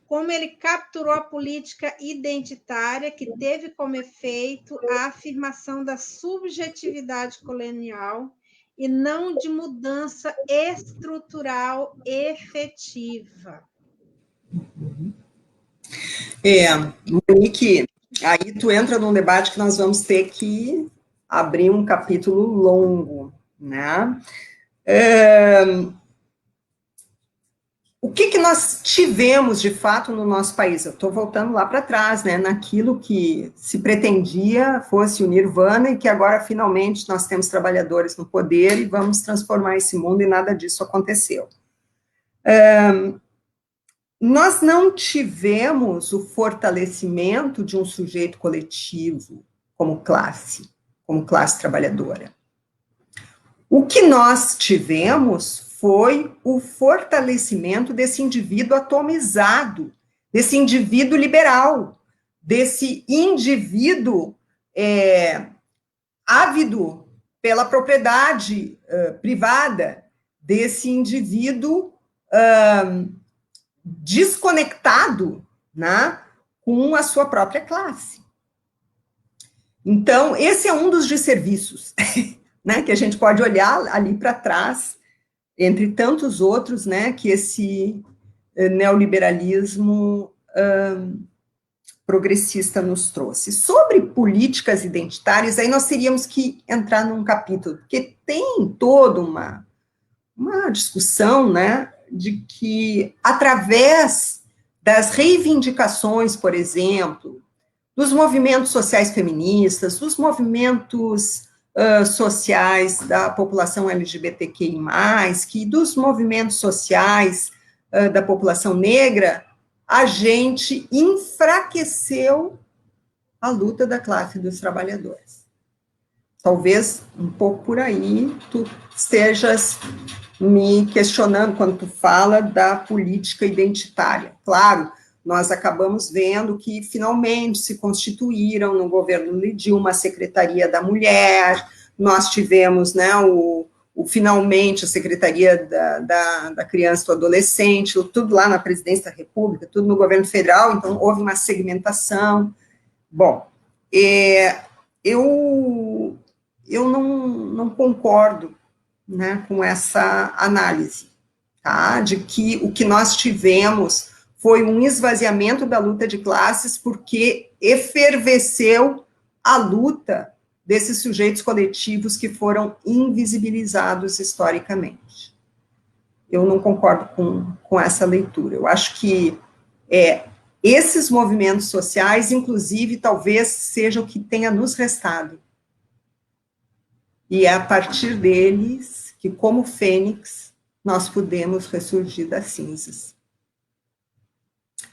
como ele capturou a política identitária, que teve como efeito a afirmação da subjetividade colonial e não de mudança estrutural efetiva. Monique, aí tu entra num debate que nós vamos ter que abrir um capítulo longo, né? O que nós tivemos, de fato, no nosso país? Eu estou voltando lá para trás, né, naquilo que se pretendia fosse o nirvana e que agora, finalmente, nós temos trabalhadores no poder e vamos transformar esse mundo e nada disso aconteceu. Nós não tivemos o fortalecimento de um sujeito coletivo como classe trabalhadora. O que nós tivemos foi o fortalecimento desse indivíduo atomizado, desse indivíduo liberal, desse indivíduo ávido pela propriedade privada, desse indivíduo desconectado, né, com a sua própria classe. Então, esse é um dos desserviços, né, que a gente pode olhar ali para trás, entre tantos outros, né, que esse neoliberalismo progressista nos trouxe. Sobre políticas identitárias, aí nós teríamos que entrar num capítulo, porque tem toda uma discussão, né, de que, através das reivindicações, por exemplo, dos movimentos sociais feministas, dos movimentos sociais da população LGBTQI+, que dos movimentos sociais da população negra, a gente enfraqueceu a luta da classe dos trabalhadores. Talvez um pouco por aí tu estejas me questionando quando tu fala da política identitária. Claro, nós acabamos vendo que finalmente se constituíram no governo Dilma a Secretaria da Mulher, nós tivemos, né, finalmente a Secretaria da Criança e do Adolescente, tudo lá na Presidência da República, tudo no governo federal, então houve uma segmentação. Bom, eu não concordo, né, com essa análise, tá? De que o que nós tivemos foi um esvaziamento da luta de classes porque efervesceu a luta desses sujeitos coletivos que foram invisibilizados historicamente. Eu não concordo com essa leitura. Eu acho que esses movimentos sociais, inclusive, talvez seja o que tenha nos restado. E é a partir deles que, como fênix, nós podemos ressurgir das cinzas.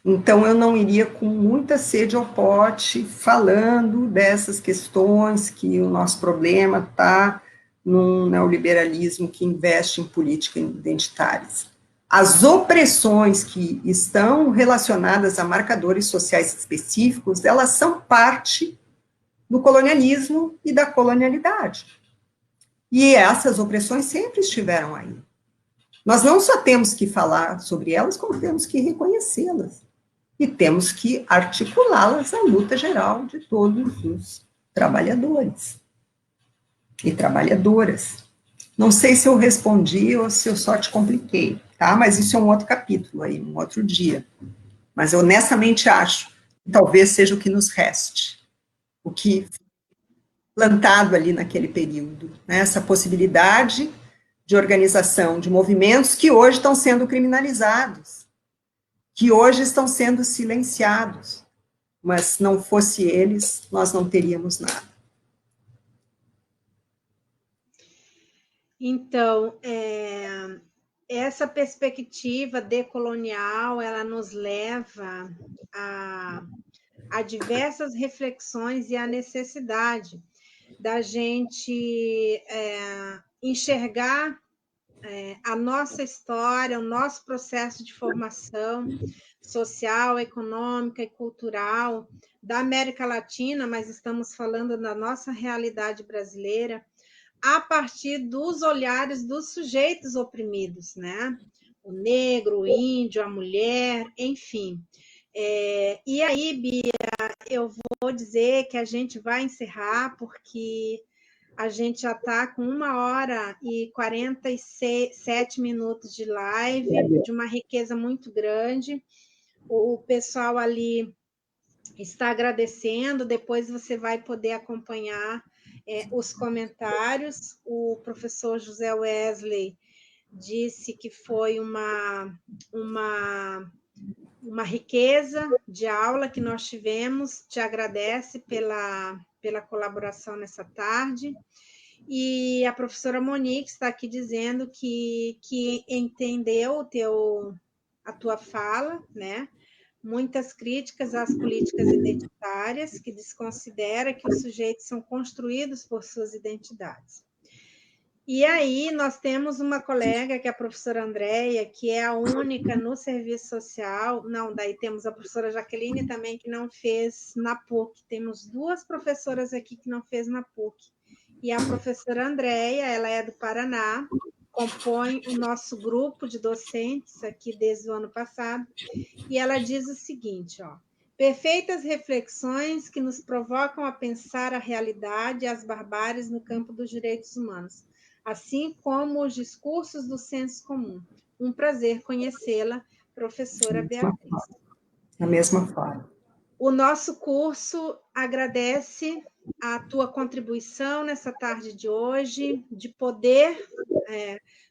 Então, eu não iria com muita sede ao pote falando dessas questões, que o nosso problema está num neoliberalismo que investe em políticas identitárias. As opressões que estão relacionadas a marcadores sociais específicos, elas são parte do colonialismo e da colonialidade. E essas opressões sempre estiveram aí. Nós não só temos que falar sobre elas, como temos que reconhecê-las. E temos que articulá-las à luta geral de todos os trabalhadores e trabalhadoras. Não sei se eu respondi ou se eu só te compliquei, tá? Mas isso é um outro capítulo aí, um outro dia. Mas eu honestamente acho que talvez seja o que nos reste, o que plantado ali naquele período, né? Essa possibilidade de organização de movimentos que hoje estão sendo criminalizados, que hoje estão sendo silenciados, mas se não fosse eles, nós não teríamos nada. Então, essa perspectiva decolonial, ela nos leva a diversas reflexões e a necessidade da gente enxergar a nossa história, o nosso processo de formação social, econômica e cultural da América Latina, mas estamos falando da nossa realidade brasileira, a partir dos olhares dos sujeitos oprimidos, né? O negro, o índio, a mulher, enfim. E aí, Bia, eu vou dizer que a gente vai encerrar, porque a gente já está com 1h47 de live, de uma riqueza muito grande. O pessoal ali está agradecendo, depois você vai poder acompanhar os comentários. O professor José Wesley disse que foi uma riqueza de aula que nós tivemos, te agradece pela colaboração nessa tarde. E a professora Monique está aqui dizendo que entendeu a tua fala, né? Muitas críticas às políticas identitárias, que desconsidera que os sujeitos são construídos por suas identidades. E aí nós temos uma colega, que é a professora Andréia, que é a única no serviço social. Não, daí temos a professora Jaqueline também, que não fez na PUC. Temos 2 professoras aqui que não fez na PUC. E a professora Andréia, ela é do Paraná, compõe o nosso grupo de docentes aqui desde o ano passado, e ela diz o seguinte, ó: perfeitas reflexões que nos provocam a pensar a realidade e as barbáries no campo dos direitos humanos, assim como os discursos do senso comum. Um prazer conhecê-la, professora Beatriz. Da mesma forma. O nosso curso agradece a tua contribuição nessa tarde de hoje, de poder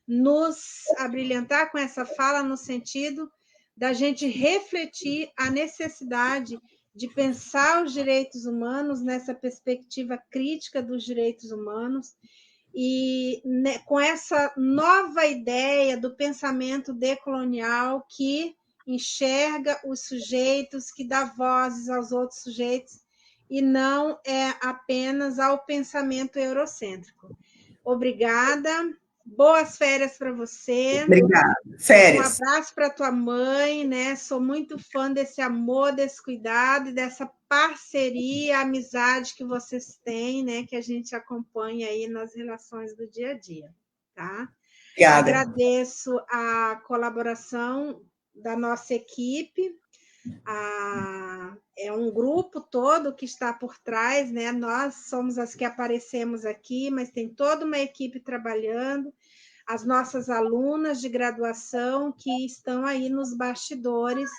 nos abrilhantar com essa fala no sentido da gente refletir a necessidade de pensar os direitos humanos nessa perspectiva crítica dos direitos humanos e com essa nova ideia do pensamento decolonial que enxerga os sujeitos, que dá vozes aos outros sujeitos e não apenas ao pensamento eurocêntrico. Obrigada. Boas férias para você. Obrigada. Férias. Um abraço para tua mãe, né? Sou muito fã desse amor, desse cuidado e dessa parceria, amizade que vocês têm, né? Que a gente acompanha aí nas relações do dia a dia, tá? Obrigada. Agradeço a colaboração da nossa equipe. É um grupo todo que está por trás, né? Nós somos as que aparecemos aqui, mas tem toda uma equipe trabalhando, as nossas alunas de graduação que estão aí nos bastidores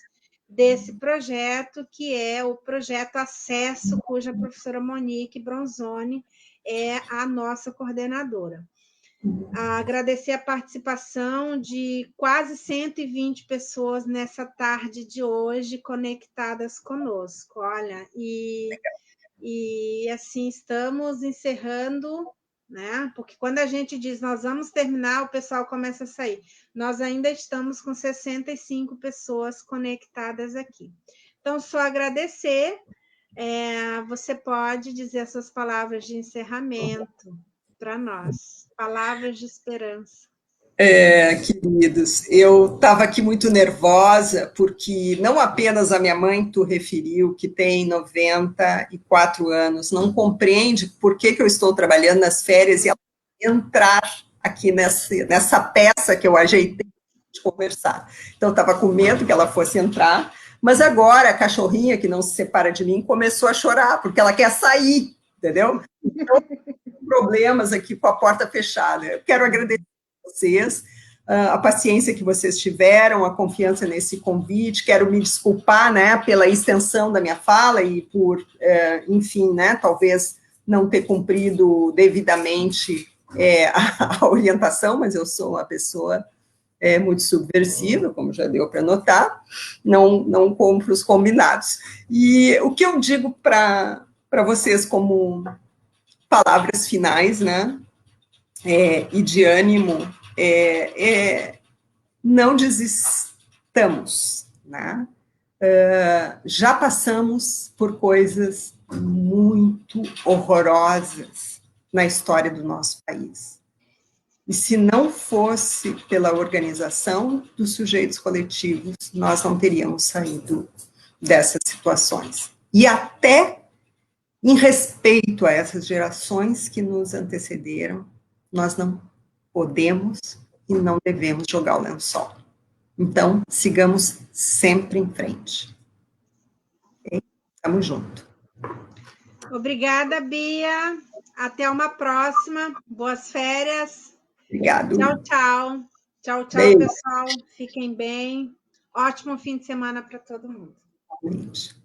desse projeto, que é o projeto Acesso, cuja professora Monique Bronzoni é a nossa coordenadora. Agradecer a participação de quase 120 pessoas nessa tarde de hoje conectadas conosco. Olha, e assim estamos encerrando, né? Porque quando a gente diz nós vamos terminar, o pessoal começa a sair. Nós ainda estamos com 65 pessoas conectadas aqui. Então, só agradecer. Você pode dizer as suas palavras de encerramento para nós, palavras de esperança. Queridos, eu estava aqui muito nervosa, porque não apenas a minha mãe, tu referiu, que tem 94 anos, não compreende por que eu estou trabalhando nas férias e ela entrar aqui nessa peça que eu ajeitei de conversar. Então, eu estava com medo que ela fosse entrar, mas agora a cachorrinha, que não se separa de mim, começou a chorar, porque ela quer sair, entendeu? Então, problemas aqui com a porta fechada. Eu quero agradecer vocês, a paciência que vocês tiveram, a confiança nesse convite. Quero me desculpar, né, pela extensão da minha fala e por, enfim, né, talvez não ter cumprido devidamente a orientação, mas eu sou uma pessoa muito subversiva, como já deu para notar, não compro os combinados. E o que eu digo para vocês como palavras finais, né, e de ânimo, não desistamos, né? Já passamos por coisas muito horrorosas na história do nosso país. E se não fosse pela organização dos sujeitos coletivos, nós não teríamos saído dessas situações. E até em respeito a essas gerações que nos antecederam, nós não podemos e não devemos jogar o lençol. Então, sigamos sempre em frente. Okay? Tamo junto. Obrigada, Bia. Até uma próxima. Boas férias. Obrigado. Tchau, tchau. Tchau, tchau, Beijo. pessoal. Fiquem bem. Ótimo fim de semana para todo mundo. Beijo.